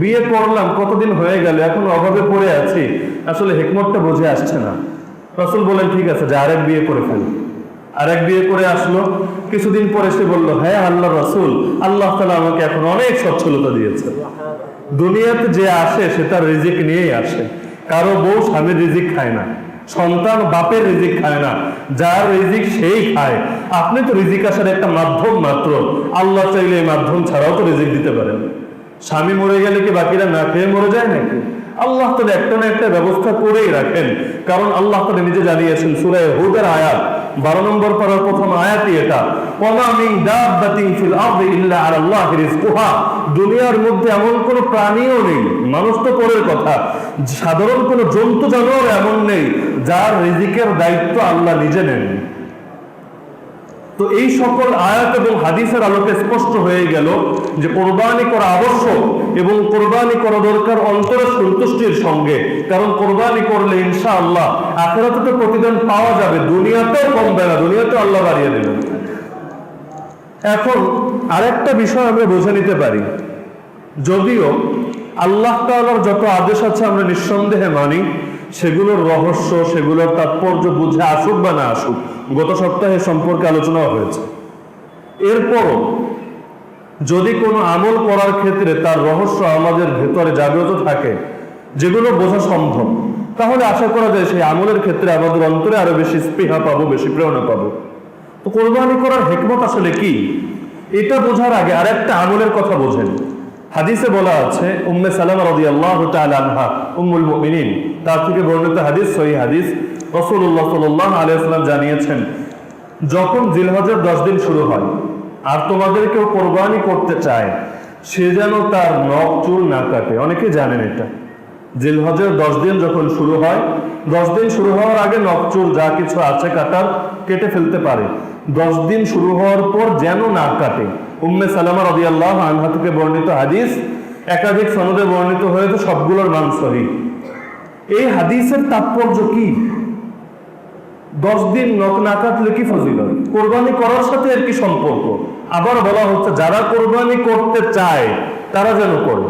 বিয়ে করলাম কতদিন হয়ে গেল, এখন অভাবে পড়ে আছি, আসলে হিকমতটা বুঝে আসছে না। রাসূল বলেন, ঠিক আছে যে আরেক বিয়ে করে ফেল। আরেক বিয়ে করে আসলো, কিছুদিন পরে সে বলল, হ্যাঁ আল্লাহ রাসূল, আল্লাহ তাআলা আমাকে এখন অনেক সচ্ছলতা দিয়েছে। দুনিয়াতে যে আসে সে তার রিজিক নিয়েই আসে। কারো বউ স্বামীর রিজিক খায় না, সন্তান বাপের রিজিক খায় না, যার রিজিক সেই খায়। আপনি তো রিজিক আসার একটা মাধ্যম মাত্র, আল্লাহ চাইলে এই মাধ্যম ছাড়াও তো রিজিক দিতে পারেন। স্বামী মরে গেলে কি বাকিরা না খেয়ে মরে যায় নাকি? আল্লাহ তাআলা একটা না একটা ব্যবস্থা করেই রাখেন, কারণ আল্লাহ তাআলা নিজে জানিয়েছেন সূরা হুদের আয়াত 12 নম্বর পারার প্রথম আয়াতই এটা, ওয়ামা মিন দাব্বাতিন ফিল আরদি ইল্লা আলাল্লাহি রিজকুহা। দুনিয়ার মধ্যে এমন কোনো প্রাণীও নেই, মানুষ তো পরের কথা, সাধারণ কোনো জন্তু জানোয়ার এমন নেই যার রিজিকের দায়িত্ব আল্লাহ নিজে নেন। তো এই সকল আয়াত এবং হাদিসের আলোকে স্পষ্ট হয়ে গেল যে কোরবানি করা আবশ্যক এবং কোরবানি করা দরকার অন্তরের সন্তুষ্টির সঙ্গে। কারণ কোরবানি করলে ইনশাআল্লাহ আখিরাতে তো প্রতিদান পাওয়া যাবে, দুনিয়াতেও কমবে না, দুনিয়াতেও আল্লাহ বাড়িয়ে দেবেন। এখন আরেকটা বিষয় আমরা বুঝে নিতে পারি, যদিও আল্লাহ তাআলার যত আদেশ আছে আমরা নিঃসন্দেহে মানি, সেগুলোর রহস্য, সেগুলোর তাৎপর্য বুঝে আসুক বা না আসুক, গত সপ্তাহে সম্পর্কে আলোচনা হয়েছে। এরপরও যদি কোনো আমল করার ক্ষেত্রে তার রহস্য আমাদের ভেতরে জাগ্রত থাকে, যেগুলো বোঝা সম্ভব, তাহলে আশা করা যায় সেই আমলের ক্ষেত্রে আমাদের অন্তরে আরো বেশি স্পৃহা পাবো, বেশি প্রেরণা পাবো। তো কোরবানি করার হিকমত আসলে কি, এটা বোঝার আগে আরেকটা আমলের কথা বোঝেন। হাদিসে বলা আছে, উম্মে সালামা রাদিয়াল্লাহু তাআলা আনহা উম্মুল মুমিনিন, তার থেকে বর্ণিত হাদিস, সহিহ হাদিস, রাসূলুল্লাহ সাল্লাল্লাহু আলাইহি ওয়াসাল্লাম জানিয়েছেন, যখন জিলহজের 10 দিন শুরু হয় আর তোমাদের কেউ কোরবানি করতে চায়, সে যেন তার নখ চুল না কাটে। অনেকে জানেন এটা, জিলহজের 10 দিন যখন শুরু হয়, 10 দিন শুরু হওয়ার আগে নখ চুল যা কিছু আছে কাটার কেটে ফেলতে পারে, 10 দিন শুরু হওয়ার পর যেন না কাটে। উম্মে সালামা রাদিয়াল্লাহু আনহা থেকে বর্ণিত হাদিস, একাধিক সনদে বর্ণিত হয়েছে, সবগুলোর মান সহিহ। এই হাদিসের তাৎপর্য কি? 10 দিন নখ না কাটলে কি ফজিলত? কোরবানি করার সাথে এর কি সম্পর্ক? আবার বলা হচ্ছে যারা কোরবানি করতে চায় তারা যেন করে,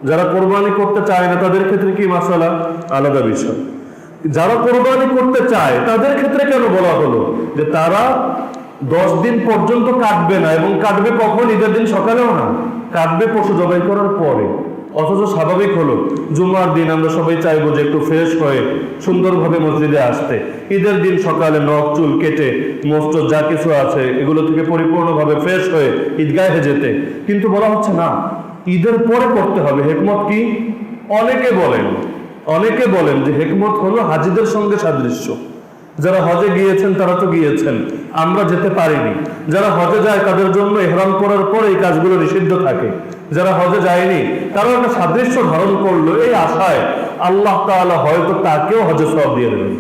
যারা কোরবানি করতে চায় না তাদের ক্ষেত্রে কি মাসালা, আলাদা বিষয়। যারা কোরবানি করতে চায় তাদের ক্ষেত্রে কেন বলা হলো যে তারা 10 দিন পর্যন্ত কাটবে না, এবং কাটবে কখন? ঈদের দিন সকালেও না, কাটবে পশু জবাই করার পরে। অথচ স্বাভাবিক হলো জুমার দিন আমরা সবাই চাইবো যে একটু ফ্রেশ হয়ে সুন্দরভাবে মসজিদে আসতে, ঈদের দিন সকালে নখ চুল কেটে মসজিদ যা কিছু আছে এগুলো থেকে পরিপূর্ণভাবে ফ্রেশ হয়ে ঈদগাহে যেতে। কিন্তু বলা হচ্ছে না, ঈদের পরে করতে হবে। হিকমত কি? অনেকে বলেন যে হিকমত হলো হাজিদের সঙ্গে সাদৃশ্য। যারা হজে গিয়েছেন তারা তো গিয়েছেন, আমরা যেতে পারিনি। যারা হজে যায় তাদের জন্য ইহরাম করার পর এই কাজগুলো নিষিদ্ধ থাকে। যারা হজে যায়নি তারাও একটা সাদৃশ্য ধারণ করলো এই আশায় আল্লাহ তাআলা হয়তো তাকেও হজের সওয়াব দিয়ে দেবেন।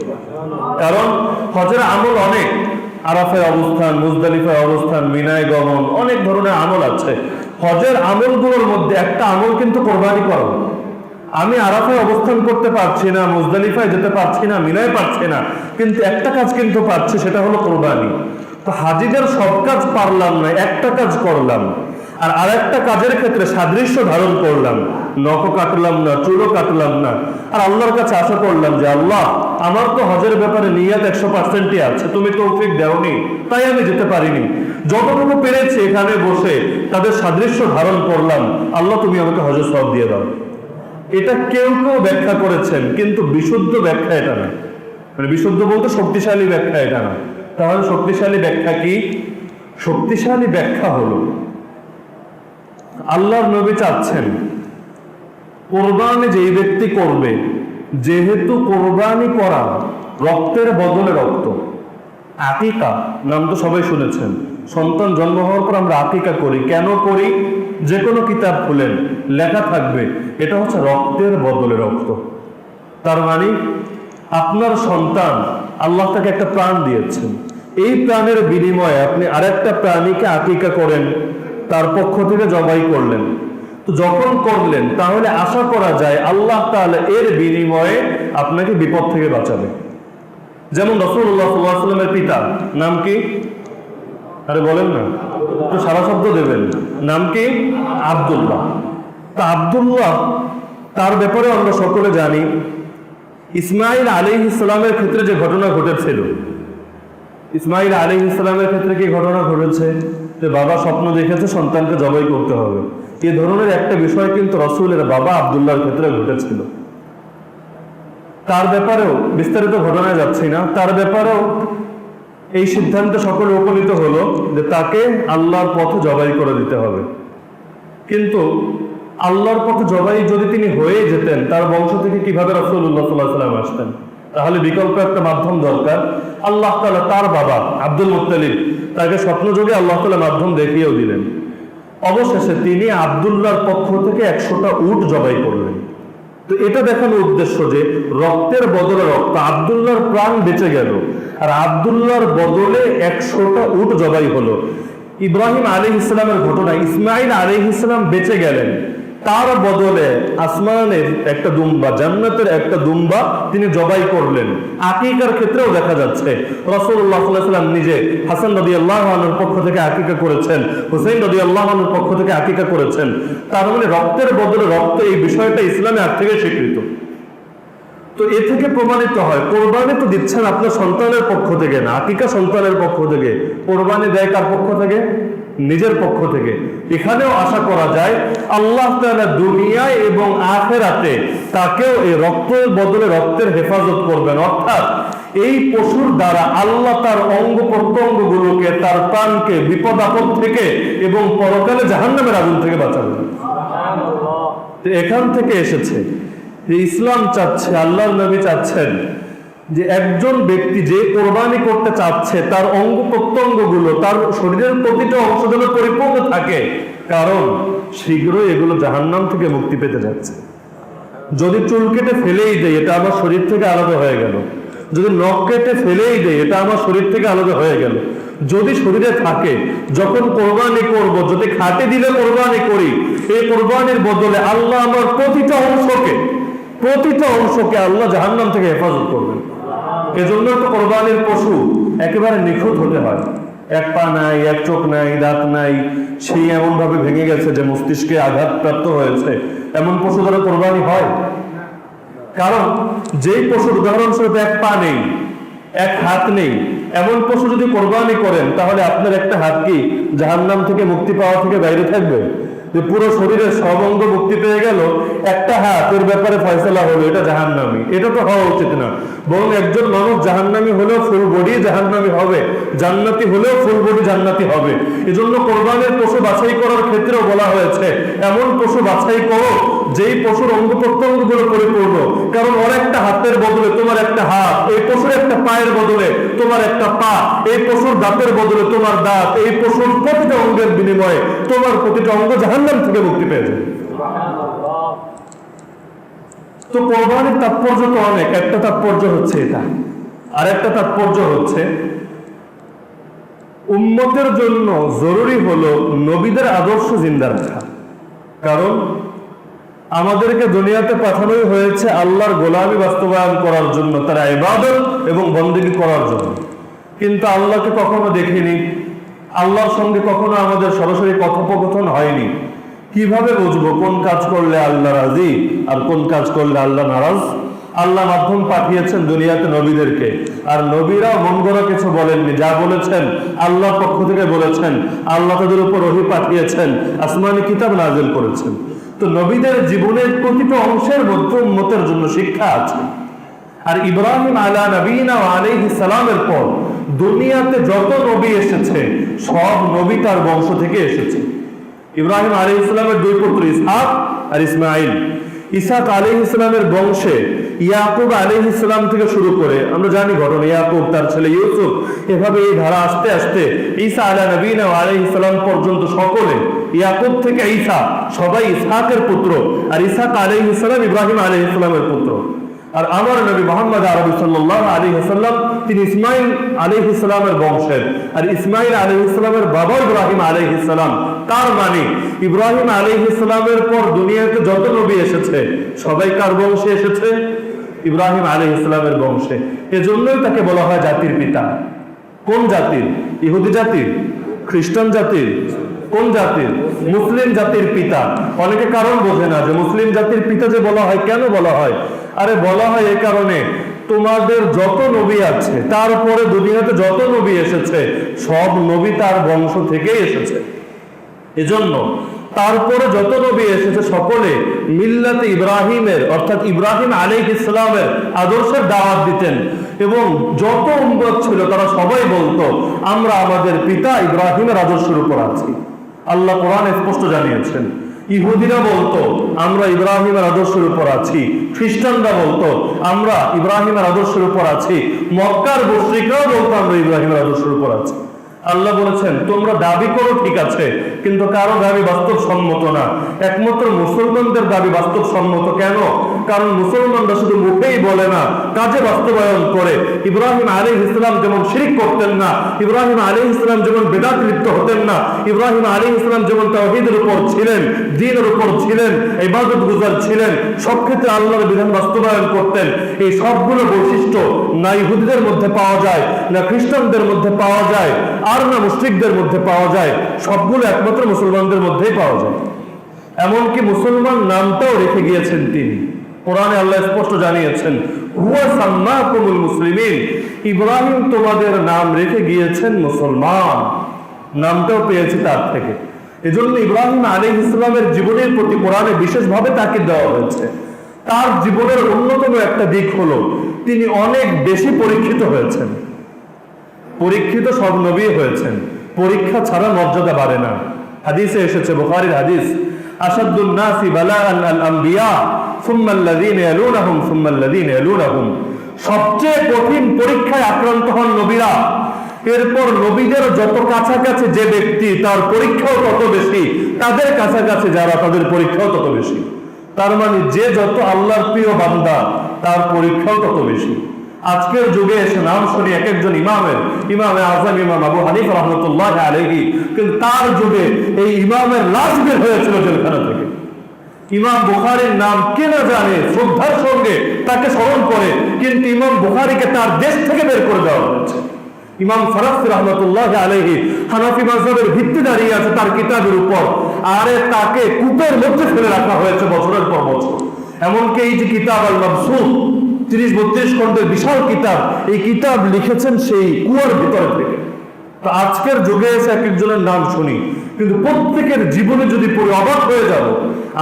কারণ হজের আমল অনেক, আরাফায় অবস্থান, মুজদালিফায় অবস্থান, মিনায় গমন, অনেক ধরনের আমল আছে। হজের আমলগুলোর মধ্যে একটা আমল কিন্তু কোরবানি করা। আমি আরাফায় অবস্থান করতে পারছি না, মুজদালিফায় যেতে পারছি না, মিনায় পারছি না, কিন্তু একটা কাজ কিন্তু পারছি, সেটা হলো কোরবানি। তো হাজিদের সব কাজ পারলাম না, একটা কাজ করলাম, আর আরেকটা কাজের ক্ষেত্রে সাদৃশ্য ধারণ করলাম, নখও কাটলাম না, চুলও কাটলাম না, আর আল্লাহর কাছে আশা করলাম যে আল্লাহ আমার তো হজের ব্যাপারে নিয়ত 100%ই আছে, তুমি তৌফিক দেওনি তাই আমি যেতে পারিনি, যতটুকু পেরেছি এখানে বসে তাদের সাদৃশ্য ধারণ করলাম, আল্লাহ তুমি আমাকে হজের সওয়াব দিয়ে দাও। এটা কেউ ব্যাখ্যা করেছেন, কিন্তু বিশুদ্ধ ব্যাখ্যা এটা না। মানে বিশুদ্ধ বলতে শক্তিশালী ব্যাখ্যা এটা না। তাহলে শক্তিশালী ব্যাখ্যা কি? শক্তিশালী ব্যাখ্যা হলো আল্লাহর নবী চাচ্ছেন কোরবানি যেই ব্যক্তি করবে, যেহেতু কোরবানি করা রক্তের বদলে রক্ত, আকিকা নাম তো সবাই শুনেছেন, সন্তান জন্ম হওয়ার পর আমরা আকিকা করি। কেন করি? যে কোনো কিতাব খুলেন লেখা থাকবে এটা হচ্ছে রক্তের বদলে রক্ত। তার মানে আপনার সন্তান, আল্লাহ তাকে একটা প্রাণ দিয়েছেন, এই প্রাণের বিনিময়ে আপনি আরেকটা প্রাণীকে আকিকা করেন, তার পক্ষ থেকে জবাই করলেন। তো যখন করলেন তাহলে আশা করা যায় আল্লাহ তাআলা এর বিনিময়ে আপনাকে বিপদ থেকে বাঁচাবে। যেমন রাসূলুল্লাহ সাল্লাল্লাহু আলাইহি ওয়াসাল্লামের পিতা নাম কি? আরে বলেন না, একটু সারা শব্দ দেবেন। নাম কি? আব্দুল্লাহ। তা আব্দুল্লাহ, তার ব্যাপারে আমরা সকলে জানি ইসমাইল আলাইহিস সালামের ক্ষেত্রে যে ঘটনা ঘটেছিল, ইসমাইল আলাইহিস সালামের ক্ষেত্রে কি ঘটনা ঘটেছে? যে বাবা স্বপ্ন দেখেছে সন্তানকে জবাই করতে হবে। এই ধরনের একটা বিষয় কিন্তু রাসূলের বাবা আব্দুল্লাহর ক্ষেত্রে ঘটেছিল। তার ব্যাপারেও বিস্তারিত ঘটনায় যাচ্ছি না, তার ব্যাপারেও এই সিদ্ধান্তে সকলে উপনীত হলো যে তাকে আল্লাহর পথে জবাই করে দিতে হবে। কিন্তু আল্লাহর পথে জবাই যদি তিনি হয়ে যেতেন, তার বংশ থেকে কিভাবে রাসূলুল্লাহ সাল্লাল্লাহু আলাইহি ওয়াসাল্লাম আসতেন? তাহলে বিকল্প একটা মাধ্যম দরকার। আল্লাহ তাআলা তার বাবা আব্দুল মুত্তালিব তাকে স্বপ্নযোগে আল্লাহ তাআলা মাধ্যম দেখিয়েও দিলেন। অবশেষে তিনি আব্দুল্লাহর পক্ষ থেকে 100টা উট জবাই করলেন। তো এটা দেখানোর উদ্দেশ্য যে রক্তের বদলে রক্ত, আব্দুল্লাহর প্রাণ বেঁচে গেল। আর আব্দুল্লাহর বদলে 100টা উট জবাই হলো। ইব্রাহিম আলাইহিস সালামের ঘটনা, ইসমাইল আলাইহিস সালাম বেঁচে গেলেন, তার বদলে আসমানের একটা দুম্বা, জান্নাতের একটা দুম্বা তিনি জবাই করলেন। আকিকার ক্ষেত্রেও দেখা যাচ্ছে রাসূলুল্লাহ সাল্লাল্লাহু আলাইহি ওয়াসাল্লাম নিজে হাসান রাদিয়াল্লাহু আনহুর পক্ষ থেকে আকিকা করেছেন, হুসাইন রাদিয়াল্লাহু আনহুর পক্ষ থেকে আকিকা করেছেন। তার মানে রক্তের বদলে রক্ত, এই বিষয়টা ইসলামে আগ থেকে স্বীকৃত। তো এ থেকে প্রমাণিত হয় কোরবানি তো দিচ্ছেন আপনার সন্তানের পক্ষ থেকে না, আকিকা সন্তানের পক্ষ থেকে। কোরবানি দেয় কার পক্ষ থেকে? নিজের পক্ষ থেকে। এখানেও আশা করা যায় আল্লাহ তাআলা দুনিয়ায় এবং আখিরাতে তাকেও এই রক্তের বদলে রক্তের হেফাজত করবেন, অর্থাৎ এই পশুর দ্বারা আল্লাহ তার অঙ্গ প্রত্যঙ্গগুলোকে, তার প্রাণকে বিপদ আপদ থেকে এবং পরকালে জাহান্নামের আগুন থেকে বাঁচাবেন। এখান থেকে এসেছে যে ইসলাম চাচ্ছে, আল্লাহর নবী চাচ্ছেন যে একজন ব্যক্তি যে কোরবানি করতে চাচ্ছে তার অঙ্গ প্রত্যঙ্গগুলো, তার শরীরের প্রতিটা অংশ যেন পরিপূর্ণ থাকে, কারণ শীঘ্রই এগুলো জাহান্নাম থেকে মুক্তি পেতে যাচ্ছে। যদি চুল কেটে ফেলেই দেয়, এটা আমার শরীর থেকে আলাদা হয়ে গেল। যদি নখ কেটে ফেলেই দেয়, এটা আমার শরীর থেকে আলাদা হয়ে গেল। যদি শরীরে থাকে, যখন কোরবানি করব, যদি খাটে দিলে কোরবানি করি, এই কোরবানির বদলে আল্লাহ আমার প্রতিটা অংশকে আল্লাহ জাহান্নাম থেকে হেফাজত করবেন। এজন্য তো কোরবানির পশু একেবারে নিখুঁত হতে হয়। এক পা নাই, এক চোখ নাই, দাঁত নাই, সেই এমন ভাবে ভেঙে গেছে যে মস্তিষ্কে আঘাতপ্রাপ্ত হয়েছে, এমন পশু দ্বারা কোরবানি হয়? কারণ যেই পশুর উদাহরণস্বরূপ এক পা নেই, এক হাত নেই, এমন পশু যদি কোরবানি করেন, তাহলে আপনার একটা হাত কি জাহান্নাম থেকে মুক্তি পাওয়া থেকে বাইরে থাকবে? যে পুরো শরীরের সব অঙ্গ মুক্তি পেয়ে গেল, একটা হাতের ব্যাপারে ফয়সালা হলো এটা জাহান্নামী, এটা তো হওয়া উচিত না। বরং একজন মানুষ জাহান্নামী হলেও ফুল বডি জাহান্নামী হবে, জান্নাতি হলেও ফুল বডি জান্নাতি হবে। এজন্য কোরবানির পশু বাছাই করার ক্ষেত্রেও বলা হয়েছে এমন পশু বাছাই করো যেই পশুর অঙ্গ প্রত্যঙ্গ গুলো পরিপূর্ণ। কারণ ওর একটা হাতের বদলে তোমার একটা হাত, এই পশুর একটা পায়ের বদলে তোমার একটা পা, এই পশুর দাঁতের বদলে তোমার দাঁত, এই পশুর প্রতিটা অঙ্গের বিনিময়ে তোমার প্রতিটা অঙ্গ জাহান্নাম থেকে মুক্তি পেয়ে যাবে। তো কোরবানির তাৎপর্য তো অনেক। একটা তাৎপর্য হচ্ছে এটা, আর একটা তাৎপর্য হচ্ছে উম্মতের জন্য জরুরি হলো নবীদের আদর্শ জিন্দা রাখা। কারণ আমাদেরকে দুনিয়াতে পাঠানোই হয়েছে আল্লাহর গোলামি বাস্তবায়ন করার জন্য, তারা ইবাদত এবং বন্দেগী করার জন্য। কিন্তু আল্লাহকে কখনো দেখিনি, আল্লাহর সঙ্গে কখনো আমাদের সরাসরি কথোপকথন হয়নি। কিভাবে বুঝবো কোন কাজ করলে আল্লাহ রাজি আর কোন কাজ করলে আল্লাহ নারাজ? আল্লাহ মাধ্যম পাঠিয়েছেন দুনিয়াতে নবীদেরকে, আর নবীরা মন গড়া কিছু বলেননি। যা বলেছেন আল্লাহর পক্ষ থেকে বলেছেন। আল্লাহ তাদের উপর ওহী পাঠিয়েছেন, আসমানি কিতাব নাযিল করেছেন। তো নবীদের জীবনের প্রতিটা অংশের মধ্যে উম্মতের জন্য শিক্ষা আছে। আর ইব্রাহিম আলা নবীনা ওয়া আলাইহিস সালামের পর দুনিয়াতে যত নবী এসেছে, সব নবী তার বংশ থেকে এসেছে। ইব্রাহিম আলাইহিস সালামের দুই পুত্র ইসহাক আর ইসমাইল। ইসহাক আলাইহিস সালামের বংশে ইয়াকুব আলাইহিস সালাম থেকে শুরু করে আমরা জানি ঘটনা, ইয়াকুব, তার ছেলে ইউসুফ, এভাবে এই ধারা আস্তে আস্তে ঈসা আলা নবীনা ওয়া আলাইহিস সালাম পর্যন্ত সকলে, ইয়াকুব থেকে ঈসা, সবাই ইসহাকের পুত্র। আর ইসহাক আলাইহিস সালাম ইব্রাহিম আলাইহিস সালামের পুত্র। আর আমার নবী মুহাম্মদ আরবি সাল্লাল্লাহু আলাইহি ওয়াসাল্লাম তিনি ইসমাইল আলাইহিস সালামের বংশের। আর ইসমাইল আলাইহিস সালামের বাবা ইব্রাহিম আলাইহিস সালাম। তার মানে ইব্রাহিম আলাইহিস সালামের পর দুনিয়াতে যত নবী এসেছে সবাই কার বংশে এসেছে? ইব্রাহিম আলাইহিস সালামের বংশে। এজন্যই তাকে বলা হয় জাতির পিতা। কোন জাতির? ইহুদি জাতির? খ্রিস্টান জাতির? কোন জাতির? মুসলিম জাতির পিতা। অনেকে কারণ বোঝে না যে মুসলিম জাতির পিতা যে বলা হয়, কেন বলা হয়? আরে বলা হয় এই কারণে, তোমাদের যত নবী আছে, তারপরে দুনিয়াতে যত নবী এসেছে সব নবী তার বংশ থেকেই এসেছে। এজন্য তারপরে যত নবী এসেছে সকলে মিল্লাতে ইব্রাহিমের, অর্থাৎ ইব্রাহিম আলাইহিস সালামের আদর্শের দাওয়াত দিতেন। এবং যত উম্মত ছিল তারা সবাই বলতো আমরা আমাদের পিতা ইব্রাহিমের আদর্শের উপর আছি। আল্লাহ কোরআনে স্পষ্ট জানিয়েছেন। ইহুদিরা বলতো আমরা ইব্রাহিমের আদর্শের উপর আছি, খ্রিস্টানরা বলতো আমরা ইব্রাহিমের আদর্শের উপর আছি, মক্কার মুশরিকরাও বলতো আমরা ইব্রাহিমের আদর্শের উপর আছি। আল্লাহ বলেছেন তোমরা দাবি করো ঠিক আছে, কিন্তু কারো দাবি বাস্তবসম্মত না। একমাত্র মুসলমানদের দাবি বাস্তবসম্মত। কেন? কারণ মুসলমানরা শুধু মুখেই বলে না, কাজে বাস্তবায়ন করে। ইব্রাহিম আলাইহিস সালাম যেমন শিরক করতেন না, ইব্রাহিম আলাইহিস সালাম যেমন বিদআত লিপ্ত হতেন না, ইব্রাহিম আলাইহিস সালাম যেমন তাওহীদের উপর ছিলেন, দ্বীনের উপর ছিলেন, ইবাদত গুজার ছিলেন, সব ক্ষেত্রে আল্লাহর বিধান বাস্তবায়ন করতেন। এই সবগুলো বৈশিষ্ট্য না ইহুদিদের মধ্যে পাওয়া যায়, না খ্রিস্টানদের মধ্যে পাওয়া যায়, আর না মুশরিকদের মধ্যে পাওয়া যায়। সবগুলো একমাত্র মুসলমানদের মধ্যেই পাওয়া যায়। এমনকি মুসলমান নামটাও রেখে গিয়েছেন তিনি। কোরআনে আল্লাহ স্পষ্ট জানিয়েছেন, হুয়া সাম্মাকুমুল মুসলিমিন, ইব্রাহিম তোমাদের নাম রেখে গিয়েছেন মুসলমান। নামটাও পেয়েছি তার থেকে। এজন্য ইব্রাহিম আলাইহিস সালামের জীবনের প্রতি কোরআনে বিশেষভাবে তাকিদ দেওয়া হয়েছে। তার জীবনের অন্যতম একটা দিক হলো তিনি অনেক বেশি পরীক্ষিত হয়েছেন। পরীক্ষিত সব নবী হয়েছেন, পরীক্ষা ছাড়া মর্যাদা বাড়ে না। হাদিসে এসেছে, বুখারীর হাদিস, আশাদ্দুন নাসি বালাআন আল আমবিয়া সুম্মা আল্লাযীনা ইয়ালুনাহুম সুম্মা আল্লাযীনা ইয়ালুনাহুম। সবচেয়ে কঠিন পরীক্ষায় আক্রান্ত হন নবীরা, এরপর নবীদের যত কাছাকাছি যে ব্যক্তি তার পরীক্ষাও তত বেশি, তাদের কাছাকাছি যারা তাদের পরীক্ষাও তত বেশি। তার মানে যে যত আল্লাহর প্রিয় বান্দা তার পরীক্ষাও তত বেশি। আজকের যুগে এসে নাম শুনি এক একজন ইমামে আজম ইমাম আবু হানিফা রাহমাতুল্লাহ আলাইহি, কিন্তু তার যুগে এই ইমামের লাশ বের হয়েছিল জেলখানা থেকে। ইমাম বুখারীর নাম কে না জানে, শ্রদ্ধার সঙ্গে তাকে স্মরণ করে, কিন্তু ইমাম বুখারীকে তার দেশ থেকে বের করে দেওয়া হয়েছে। ইমাম ফারাসি রাহমাতুল্লাহ আলাইহি হানাফি মাযহাবের ভিত্তি দাঁড়িয়ে আছে তার কিতাবের উপর, আরে তাকে কূপের মধ্যে ফেলে রাখা হয়েছে বছরের পর বছর। এমনকি এই যে কিতাব আল মাবসুত 30-32 খণ্ডের বিশাল কিতাব, এই কিতাব লিখেছেন সেই কুয়ার ভিতর থেকে। তো আজকের যুগে এসে এক একজনের নাম শুনি, কিন্তু প্রত্যেকের জীবনে যদি পুরো অবাক হয়ে যাব।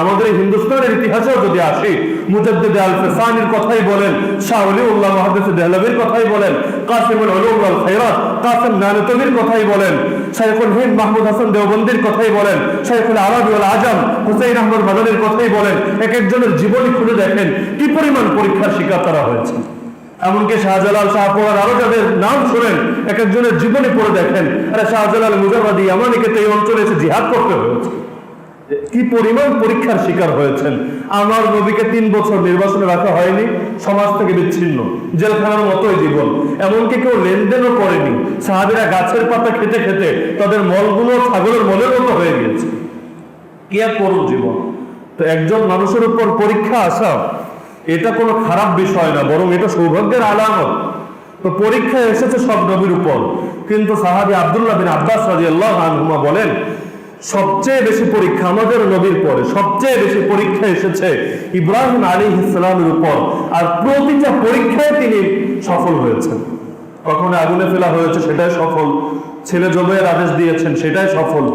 আমাদের হিন্দুস্তানের ইতিহাসেও যদি আসি, মুজাদ্দিদ আল ফিসানির কথাই বলেন, শাহ ওলিউল্লাহ মুহাদ্দিস দেহলভীর কথাই বলেন, কাসিমুল উলুম ওয়াল খায়রাত কাসিম নানতবির কথাই বলেন, শাইখুল হিন্দ মাহমুদ হাসান দেওবন্দির কথাই বলেন, শাইখুল আরবি ওয়াল আজম হুসাইন আহমদ মাদানির কথাই বলেন। এক একজনের জীবনী খুলে দেখেন কি পরিমাণ পরীক্ষার শিকার তারা হয়েছে। এমনকি শাহজালাল, শাহপরার আরো যাদের নাম শুনেন, এক একজনের জীবনী পড়ে দেখেন, আরে শাহজালাল মুজাররাদি ইয়ামানিকে তো এই অঞ্চলে এসে জিহাদ করতে হয়েছে। কি পরিমাণ পরীক্ষার শিকার হয়েছেন। আমার নবীকে 3 বছর নির্বাসনে রাখা হয়নি, সমাজ থেকে বিচ্ছিন্ন, জেলখানার মতোই জীবন। এমনকি কেউ লেনদেনও করেনি। সাহাবীরা গাছের পাতা খেতে খেতে তাদের মলগুলো ছাগলের মলের মতো হয়ে গিয়েছে। কি এক করুণ জীবন। তো একজন মানুষের উপর পরীক্ষা আসা এটা কোনো খারাপ বিষয় না, বরং এটা সৌভাগ্যের আলামত। তো পরীক্ষা এসেছে সব নবীর উপর, কিন্তু সাহাবী আব্দুল্লাহ বিন আব্বাস রাদিয়াল্লাহু আনহুমা বলেন, সবচেয়ে বেশি পরীক্ষা আমাদের নবীর পরে সবচেয়ে বেশি পরীক্ষা এসেছে ইব্রাহিম আলাইহিস সালামের উপর, আর প্রতিটা পরীক্ষায় তিনি সফল হয়েছেন। কখনো আগুনে ফেলা হয়েছে, সেটাই সফল। ছেলে জবাইয়ের আদেশ দিয়েছেন, সেটাই সফল।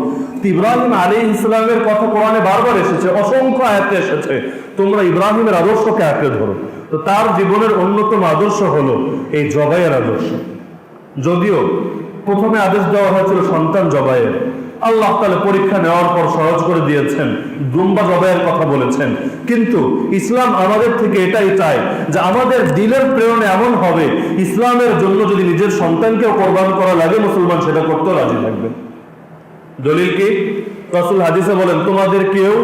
ইব্রাহিম আলাইহিস সালামের কথা কোরআনে বারবার এসেছে, অসংখ্য আয়াতে এসেছে, তোমরা ইব্রাহিমের আদর্শকে আঁকড়ে ধরো। তো তার জীবনের অন্যতম আদর্শ হলো এই জবাইয়ের আদর্শ। যদিও প্রথমে আদেশ দেওয়া হয়েছিল সন্তান জবাইয়ের, আল্লাহ তাআলা পরীক্ষা নেওয়ার পর সহজ করে দিয়েছেন, দুম্বা জবাইয়ের কথা বলেছেন। কিন্তু ইসলাম আমাদের থেকে এটাই চায় যে আমাদের দিলের প্রেরণা এমন হবে, ইসলামের জন্য যদি নিজের সন্তানকেও কোরবান করা লাগে, মুসলমান সেটা করতেও রাজি থাকবে। দলিল কি? রাসূল হাদিসে বলেন, তোমাদের কেউ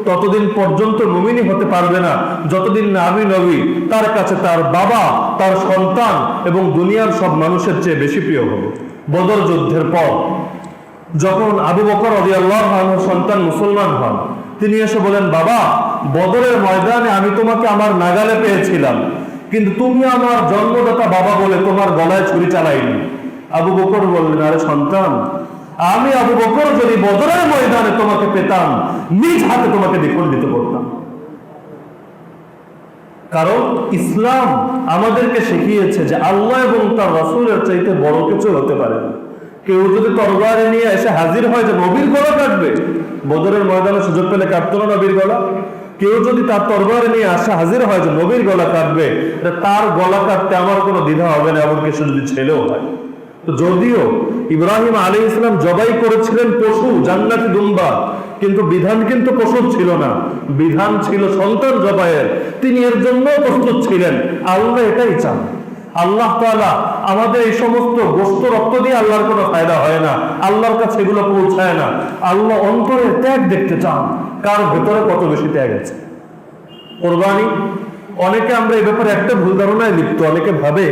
ততদিন পর্যন্ত মুমিনি হতে পারবে না যতদিন না আমি নবী তার কাছে তার বাবা, তার সন্তান এবং দুনিয়ার সব মানুষের চেয়ে বেশি প্রিয় হবে। বদর যুদ্ধের পর যখন আবু বকর রাদিয়াল্লাহু আনহু সন্তান মুসলমান হন, তিনি এসে বলেন, বাবা, বদরের ময়দানে আমি তোমাকে আমার নাগালে পেয়েছিলাম, কিন্তু তুমি আমার জন্মদাতা বাবা বলে তোমার গলায় ছুরি চালাইনি। আবু বকর বললেন, আরে সন্তান, আমি আবু বকর যদি বদরের ময়দানে তোমাকে পেতাম, নিজ হাতে তোমাকে দ্বিখণ্ডিত করতাম। কারণ ইসলাম আমাদেরকে শিখিয়েছে যে আল্লাহ এবং তার রাসূলের চাইতে বড় কিছু হতে পারে না। কেউ যদি তরবারি নিয়ে এসে হাজির হয় যে নবীর গলা কাটবে, বদরের ময়দানে সুযোগ পেলে কাটতো না নবীর গলা? কেউ যদি তার তরবারি নিয়ে আসে হাজির হয় যে নবীর গলা কাটবে, তার গলা কাটতে আমার কোনো দ্বিধা হবে না, এমনকি সে যদি ছেলেও হয়। তো যদিও ইব্রাহিম আলাইহিস সালাম জবাই করেছিলেন পশু, জান্নাতি দুম্বা, কিন্তু বিধান কিন্তু পশু ছিল না, বিধান ছিল সন্তান জবাইয়ের। তিনি এর জন্য প্রস্তুত ছিলেন। আল্লাহ এটাই চান। আল্লাহ তাআলা আমাদের এই সমস্ত গোশত রক্ত দিয়ে আল্লাহর কোনো ফায়দা হয় না, আল্লাহর কাছে এগুলো পৌঁছায় না। আল্লাহ অন্তরের ত্যাগ দেখতে চান, কার ভেতরে কত বেশি ত্যাগ আছে। কোরবানি, অনেকে আমরা এই ব্যাপারে একটা ভুল ধারণায় লিপ্ত। অনেকে ভাবে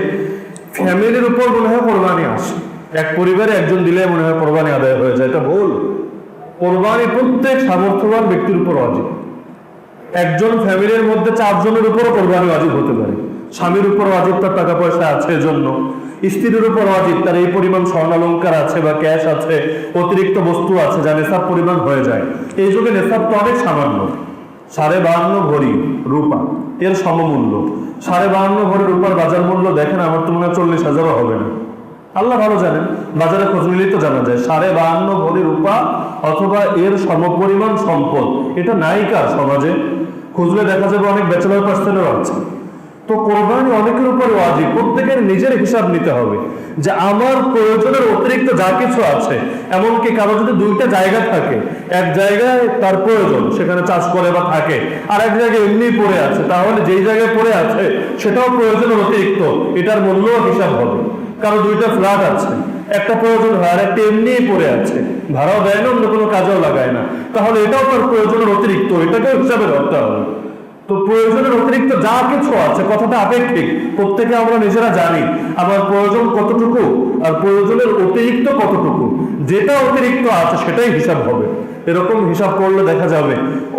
ফ্যামিলির উপর মনে হয় কোরবানি আসে, এক পরিবারে একজন দিলে মনে হয় কোরবানি আদায় হয়ে যায়। এটা ভুল। কোরবানি প্রত্যেক সামর্থ্যবান ব্যক্তির উপর ওয়াজিব। একজন ফ্যামিলির মধ্যে 4 জনের উপরও কোরবানি ওয়াজিব হতে পারে। স্বামীর উপর ওয়াজিব, তার টাকা পয়সা আছে এজন্য। স্ত্রীর উপর ওয়াজিব, তার এই পরিমাণ স্বর্ণালঙ্কার আছে বা ক্যাশ আছে, অতিরিক্ত বস্তু আছে যা নেশাব পরিমাণ হয়ে যায়। এই যুগে নেশাব তো অনেক সামান্য, 52.5 ভরি রূপা এর সমমূল্য। 52.5 ভরি রূপার বাজার মূল্য দেখেন, আমার তো মনে হয় 40,000ও হবে না। আল্লাহ ভালো জানেন, বাজারে খোঁজ নিলেই তো জানা যায় 52.5 ভরি রূপা অথবা এর সমপরিমাণ সম্পদ এটা নাই কার সমাজে। খুঁজলে দেখা যাবে অনেক ব্যাচেলর পার্সনেরও আছে। তো কোরবানি অনেকের উপর ওয়াজিব। প্রত্যেকের নিজের হিসাব নিতে হবে যে আমার প্রয়োজনের অতিরিক্ত যা কিছু আছে, এমনকি কারো যদি 2টা জায়গা থাকে, এক জায়গায় তার প্রয়োজন সেখানে চাষ করে বা থাকে, আর এক জায়গায় এমনি পড়ে আছে, তাহলে যেই জায়গায় পড়ে আছে সেটাও প্রয়োজনের অতিরিক্ত, এটার মূল্যও হিসাব হবে। কারো 2টা ফ্ল্যাট আছে, একটা প্রয়োজন হয় আর একটা এমনিই পড়ে আছে, ভাড়াও দেয় না, অন্য কোনো কাজেও লাগায় না, তাহলে এটাও তার প্রয়োজনের অতিরিক্ত, এটাকেও হিসাবে ধরতে হবে। তো প্রয়োজনের অতিরিক্ত যা কিছু আছে, কথাটা আপেক্ষিক, প্রত্যেকে আমরা নিজেরা জানি আমার প্রয়োজন কতটুকু আর প্রয়োজনের অতিরিক্ত কতটুকু, যেটা অতিরিক্ত আছে সেটাই হিসাব হবে। এরকম হিসাব করলে দেখা যাবে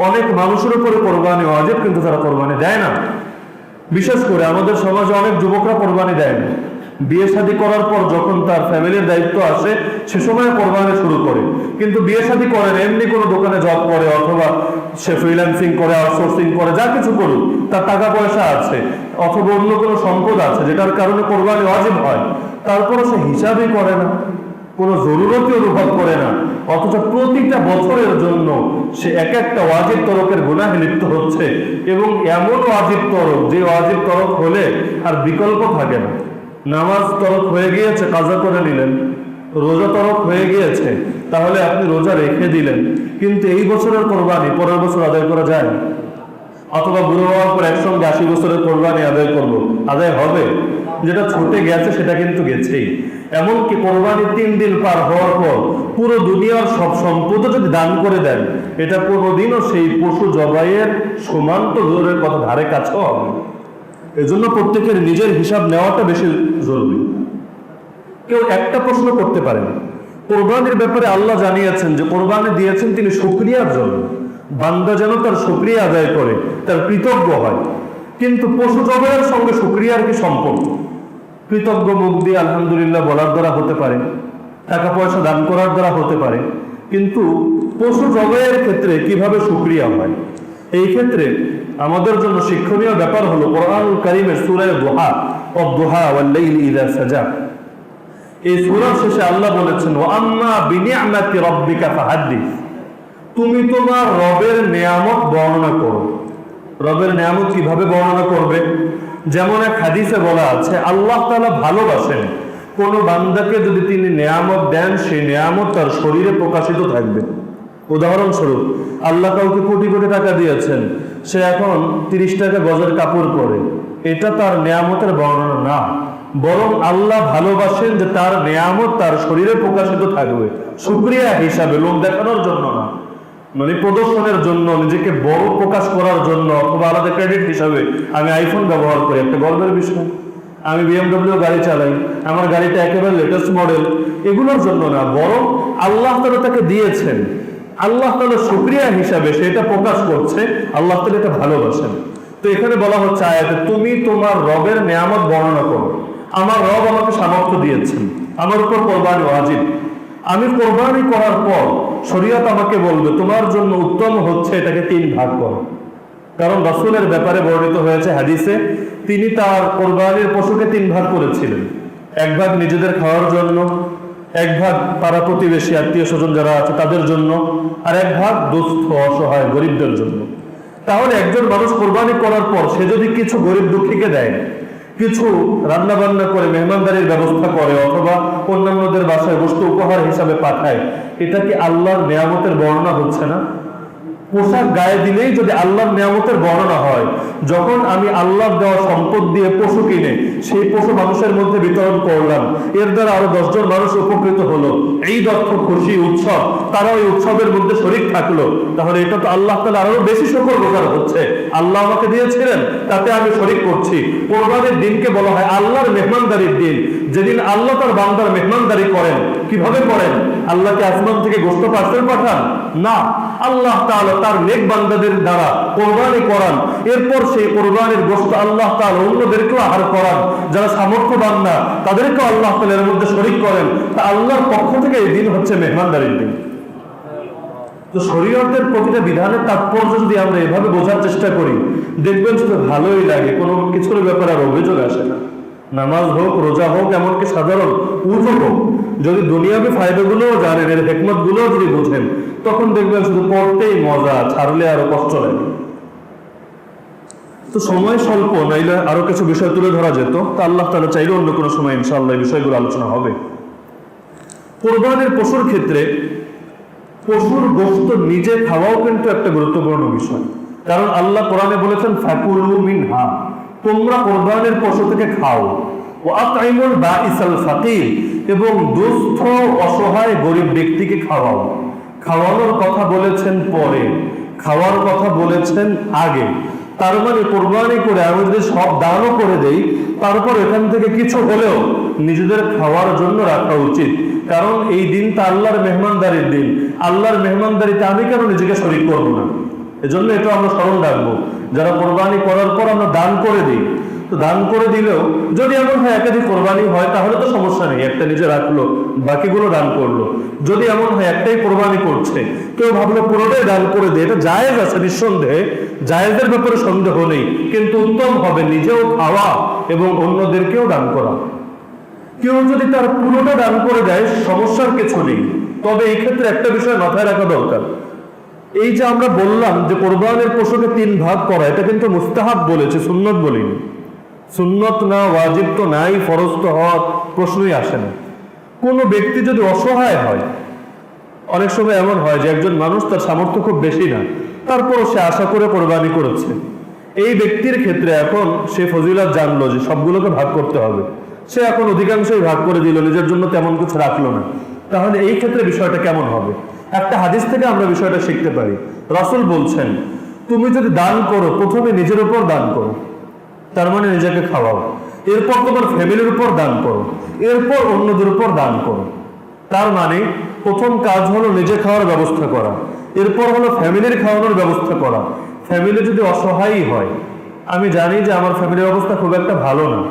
অনেক মানুষের উপরে কোরবানি ওয়াজিব, কিন্তু তারা কোরবানি দেয় না। বিশেষ করে আমাদের সমাজে অনেক যুবকরা কোরবানি দেয় না। বিয়ে শাদী করার পর যখন তার ফ্যামিলির দায়িত্ব আসে সে সময় কোরবানি শুরু করে, কিন্তু বিয়ে শাদী করে না, এমনি কোনো দোকানে জব করে অথবা সে ফ্রিল্যান্সিং করে, আউটসোর্সিং করে, যা কিছু করুক, তার টাকা পয়সা আছে অথবা অন্য কোনো সম্পদ আছে যেটার কারণে কোরবানি ওয়াজিব হয়, তারপরে সে হিসাবই করে না, কোনো জরুরতই অনুভব করে না, অথচ প্রতিটা বছরের জন্য সে এক একটা ওয়াজিব তরকের গুনাহে লিপ্ত হচ্ছে। এবং এমন ওয়াজিব তরক, যে ওয়াজিব তরক হলে আর বিকল্প থাকে না। নামাজ তরক হয়ে গিয়েছে, কাজা করে নিলেন। রোজা তরক হয়ে গিয়েছে, তাহলে আপনি রোজা রেখে দিলেন, কিন্তু এই বছরের কোরবানি পরের বছর আদায় করা যায়? অথবা বুড়ো হওয়ার পর একসঙ্গে 80 বছরের কোরবানি আদায় করব, আদায় হবে? যেটা ছুটে গেছে সেটা কিন্তু গেছেই। এমনকি কোরবানির 3 দিন পার হওয়ার পর পুরো দুনিয়ার সব সম্পদ যদি দান করে দেন, এটা কোনোদিনও সেই পশু জবাইয়ের সমান তো দূরের কথা, ধারে কাছেও হবে। এজন্য প্রত্যেকের নিজের হিসাব নেওয়াটা বেশি জরুরি। কেউ একটা প্রশ্ন করতে পারেন, কোরবানির ব্যাপারে আল্লাহ জানিয়েছেন যে কোরবানি দিয়েছেন তিনি শুকরিয়ার জন্য, বান্দা যেন তার শুকরিয়া আদায় করে, তার কৃতজ্ঞ হয়। কিন্তু পশু জবাইয়ের সঙ্গে শুকরিয়ার কি সম্পর্ক? কৃতজ্ঞ মুখ দিয়ে আলহামদুলিল্লাহ বলার দ্বারা হতে পারে, টাকা পয়সা দান করার দ্বারা হতে পারে, কিন্তু পশু জবাইয়ের ক্ষেত্রে কিভাবে শুকরিয়া হয়? এই ক্ষেত্রে আমাদের জন্য শিক্ষণীয় ব্যাপার হলো কোরআনুল কারীমের সূরা দুহা, ওয়াদ-দুহা ওয়াল-লাইলি ইযা সাজা। এই সূরার শেষে আল্লাহ বলেছেন, ওয়া আম্মা বিনি'মাতি রাব্বিকা ফাহাদ্দিস, তুমি তোমার রবের নিয়ামত বর্ণনা করো। রবের নিয়ামত কিভাবে বর্ণনা করবে? যেমন এক হাদিসে বলা আছে, আল্লাহ তাআলা ভালোবাসেন কোন বান্দাকে যদি তিনি নিয়ামত দেন, সেই নিয়ামত তার শরীরে প্রকাশিত থাকবে। উদাহরণস্বরূপ, আল্লাহ কাউকে কোটি কোটি টাকা দিয়েছেন, সে এখন 30 টাকা গজের কাপড় পরে, এটা তার নিয়ামতের বর্ণনা না, বরং আল্লাহ ভালোবাসেন যে তার নিয়ামত তার শরীরে প্রকাশিত থাকবে, শুকরিয়া হিসাবে, লোক দেখানোর জন্য না, মানে প্রদর্শনের জন্য, নিজেকে বড় প্রকাশ করার জন্য, অথবা আলাদা ক্রেডিট হিসাবে আমি আইফোন ব্যবহার করি, একটা গর্বের বিষয়। আমি BMW গাড়ি চালাই, আমার গাড়িটা একেবারে লেটেস্ট মডেল, এগুলোর জন্য না, বরং আল্লাহ তাআলা তাকে দিয়েছেন, আল্লাহ তাআলা শুকরিয়া হিসাবে সেটা প্রকাশ করছে, আল্লাহ তাআলা এটা ভালোবাসেন। তো এখানে বলা হচ্ছে আয়াতে, তুমি তোমার রবের নিয়ামত বর্ণনা করো। আমার রব আমাকে সামর্থ্য দিয়েছেন, আমার উপর কোরবানি ওয়াজিব। আমি কোরবানি করার পর শরীয়ত আমাকে বলবে তোমার জন্য উত্তম হচ্ছে এটাকে 3 ভাগ করো। কারণ রাসূলের ব্যাপারে বর্ণিত হয়েছে হাদিসে, তিনি তার কোরবানির পশুকে 3 ভাগ করেছিলেন। 1 ভাগ নিজেদের খাওয়ার জন্য, 1 ভাগ পাড়া প্রতিবেশী আত্মীয় স্বজন যারা আছে তাদের জন্য, আর 1 ভাগ দুস্থ অসহায় গরিবদের জন্য। তাহলে একজন মানুষ কোরবানি করার পর সে যদি কিছু গরিব দুঃখীকে দেয়, কিছু রান্না বান্না করে মেহমানদারির ব্যবস্থা করে, অথবা অন্যান্যদের বাসায় বস্তু উপহার হিসাবে পাঠায়, এটা কি আল্লাহর নিয়ামতের বর্ণনা হচ্ছে না? পোশাক গায়ে দিলেই যদি আল্লাহর নিয়ামতের বর্ণনা হয়, যখন আমি আল্লাহর দেওয়া সম্পদ দিয়ে পশু কিনে সেই পশু মানুষের মধ্যে বিতরণ করলাম, এর দ্বারা আরো 10 জন মানুষ উপকৃত হলো, এই দক্ষ খুশি উৎসব, তারা ওই উৎসবের মধ্যে শরীক থাকলো, তাহলে এটা তো আল্লাহ তাআলা আরো বেশি শুকরগুজার হচ্ছে। আল্লাহ আমাকে দিয়েছিলেন, তাতে আমি শরীক করছি। কোরবানির দিনকে বলা হয় আল্লাহর মেহমানদারির দিন, যেদিন আল্লাহ তার বান্দার মেহমানদারি করেন। কিভাবে করেন? আল্লাহকে আসমান থেকে গোশত পার্সেল পাঠান? না, আল্লাহ তাআলা তার নেক বান্দাদের দ্বারা কোরবানি করান, এরপর সেই কোরবানির গোশত আল্লাহ তাআলা অন্যদেরকেও আহার করান। যারা সামর্থ্যবান না তাদেরকেও আল্লাহ তাআলা এর মধ্যে শরীক করেন। তা আল্লাহর পক্ষ থেকে এই দিন হচ্ছে মেহমানদারির দিন। তো শরীয়তের প্রতিটা বিধানের তাৎপর্য যদি আমরা এভাবে বোঝার চেষ্টা করি, দেখবেন শুধু ভালোই লাগে, কোনো কিছুর ব্যাপারে আর অভিযোগ আসে না। নামাজ হোক, রোজা হোক, এমনকি সাধারণ উজু হোক, যদি দুনিয়াবি ফায়দাগুলোও জানেন, এর হিকমত গুলোও যদি বুঝেন, তখন দেখবেন শুধু পড়তেই মজা, ছাড়লে আরো কষ্ট লাগে। তো সময় স্বল্প, নাইলে আরো কিছু বিষয় তুলে ধরা যেত, তা আল্লাহ তাআলা চাইলে অন্য কোনো সময় ইনশাআল্লাহ এই বিষয়গুলো আলোচনা হবে। কোরবানির পশুর ক্ষেত্রে পশুর গোশত নিজে খাওয়াও কিন্তু একটা গুরুত্বপূর্ণ বিষয়। কারণ আল্লাহ কোরআনে বলেছেন ফাকুলু মিনহা, তোমরা কোরবানির পশু থেকে খাও। ওয়া আতঈমুল বাঈসাল ফাকির, এবং দুস্থ অসহায় গরিব ব্যক্তিকে খাওয়াও। খাওয়ানোর কথা বলেছেন পরে, খাওয়ার কথা বলেছেন আগে। তার মানে কোরবানি করে আমি যদি সব দানও করে দেই, তারপর এখান থেকে কিছু হলেও নিজেদের খাওয়ার জন্য রাখা উচিত। কারণ এই দিনটা আল্লাহর মেহমানদারির দিন। আল্লাহর মেহমানদারিতে আমি কেন নিজেকে শরীক করবো না? এজন্য এটা আমরা স্মরণ রাখবো। যারা কোরবানি করার পর আমরা দান করে দিই, তো দান করে দিলেও যদি এমন হয় একাধিক কোরবানি হয়, তাহলে তো সমস্যা নেই, একটা নিজে রাখলো, বাকিগুলো দান করলো। যদি এমন হয় একটাই কোরবানি করছে, কেউ ভাবলো পুরোটাই দান করে দেয়, এটা জায়েজ আছে, নিঃসন্দেহে জায়েজের ব্যাপারে সন্দেহ নেই, কিন্তু উত্তম হবে নিজেও খাওয়া এবং অন্যদেরকেও দান করা। কেউ যদি তার পুরোটা দান করে দেয়, সমস্যার কিছু নেই, তবে এই ক্ষেত্রে একটা বিষয় মাথায় রাখা দরকার। এই যে আমরা বললাম যে কোরবানির পশুকে 3 ভাগ করা, এটা কিন্তু মুস্তাহাব বলেছে, সুন্নত বলিনি। সুন্নত না, ওয়াজিব তো নাই, ফরজ তো হওয়ার প্রশ্নই আসে না। কোনো ব্যক্তি যদি অসহায় হয়, অনেক সময় এমন হয় যে একজন মানুষ তার সামর্থ্য খুব বেশি না, তারপরও সে আশা করে কোরবানি করেছে। এই ব্যক্তির ক্ষেত্রে এখন সে ফজিলত জানলো যে সবগুলোকে ভাগ করতে হবে, সে এখন অধিকাংশই ভাগ করে দিল, নিজের জন্য তেমন কিছু রাখলো না। তাহলে এই ক্ষেত্রে বিষয়টা কেমন হবে? একটা হাদিস থেকে আমরা বিষয়টা শিখতে পারি। রাসূল বলছেন, তুমি যদি দান করো, প্রথমে নিজের উপর দান করো, তার মানে নিজেকে খাওয়াও, এরপর তোমার ফ্যামিলির উপর দান করো, এরপর অন্যদের উপর দান করো। তার মানে প্রথম কাজ হলো নিজে খাওয়ার ব্যবস্থা করা, এরপর হলো ফ্যামিলির খাওয়ানোর ব্যবস্থা করা। ফ্যামিলি যদি অসহায়ই হয়, আমি জানি যে আমার ফ্যামিলির অবস্থা খুব একটা ভালো না,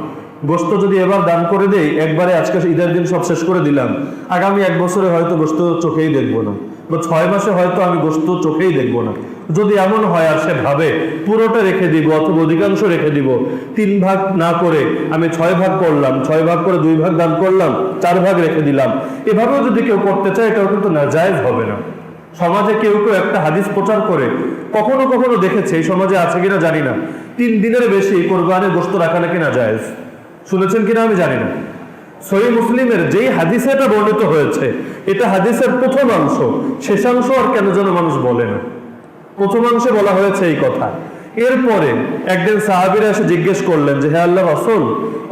গোশত যদি এবার দান করে দেই, একবারে আজকে ঈদের দিন সব শেষ করে দিলাম, আগামী 1 বছরে হয়তো গোশত চোখেই দেখবো না, বা 6 মাসে হয়তো আমি গোশত চোখেই দেখবো না। যদি এমন হয় আর সে ভাবে পুরোটা রেখে দিব অথবা অধিকাংশ রেখে দিব, 3 ভাগ না করে আমি 6 ভাগ করলাম, 6 ভাগ করে 2 ভাগ দান করলাম, 4 ভাগ রেখে দিলাম, এভাবেও যদি কেউ করতে চায়, এটাও কিন্তু নাজায়েজ হবে না। সমাজে কেউ কেউ একটা হাদিস প্রচার করে, কখনো কখনো দেখেছে, এই সমাজে আছে কিনা জানি না, 3 দিনের বেশি কোরবানির গোশত রাখা নাকি নাজায়েজ। শুনেছেন কিনা আমি জানি না। সহিহ মুসলিমের যেই হাদিসে এটা বর্ণিত হয়েছে, এটা হাদিসের প্রথম অংশ, শেষাংশ আর কেন যেন মানুষ বলে না। প্রথম অংশে বলা হয়েছে এই কথা। এরপরে একদিন সাহাবীরা এসে জিজ্ঞেস করলেন যে, হে আল্লাহর রাসূল,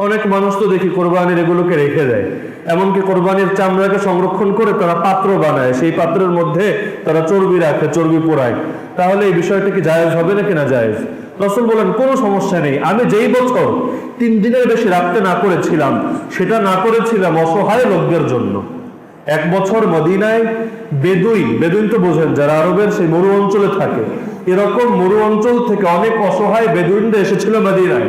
অনেক মানুষ তো দেখি কোরবানির এগুলোকে রেখে দেয়, এমনকি কোরবানির চামড়াকে সংরক্ষণ করে তারা পাত্র বানায়, সেই পাত্রের মধ্যে তারা চর্বি রাখে, চর্বি পোড়ায়, তাহলে এই বিষয়টা কি জায়েজ হবে নাকি না জায়েজ? রাসূল বলেন, কোনো সমস্যা নেই, আমি যেই বছর 3 দিনের বেশি রাখতে না করেছিলাম, সেটা না করেছিলাম অসহায় লোকদের জন্য। 1 বছর মদিনায় বেদুইন তো বোঝেন, যারা আরবের সেই মরু অঞ্চলে থাকে, এরকম মরু অঞ্চল থেকে অনেক অসহায় বেদুইনরা এসেছিল মদিনায়।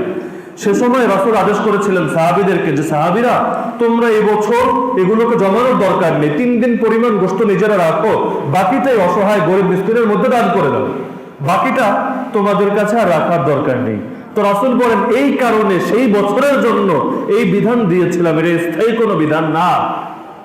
সে সময় রাসূল আদেশ করেছিলেন সাহাবীদেরকে যে, সাহাবীরা তোমরা এবছর এগুলোকে জমানোর দরকার নেই, 3 দিন পরিমাণ গোশত নিজেরা রাখো, বাকিটাই অসহায় গরিব মিসকিনের মধ্যে দান করে দাও, বাকিটা তোমাদের কাছে আর রাখার দরকার নেই। তো রাসূল বলেন, এই কারণে সেই বছরের জন্য এই বিধান দিয়েছিলাম, এটা স্থায়ী কোনো বিধান না।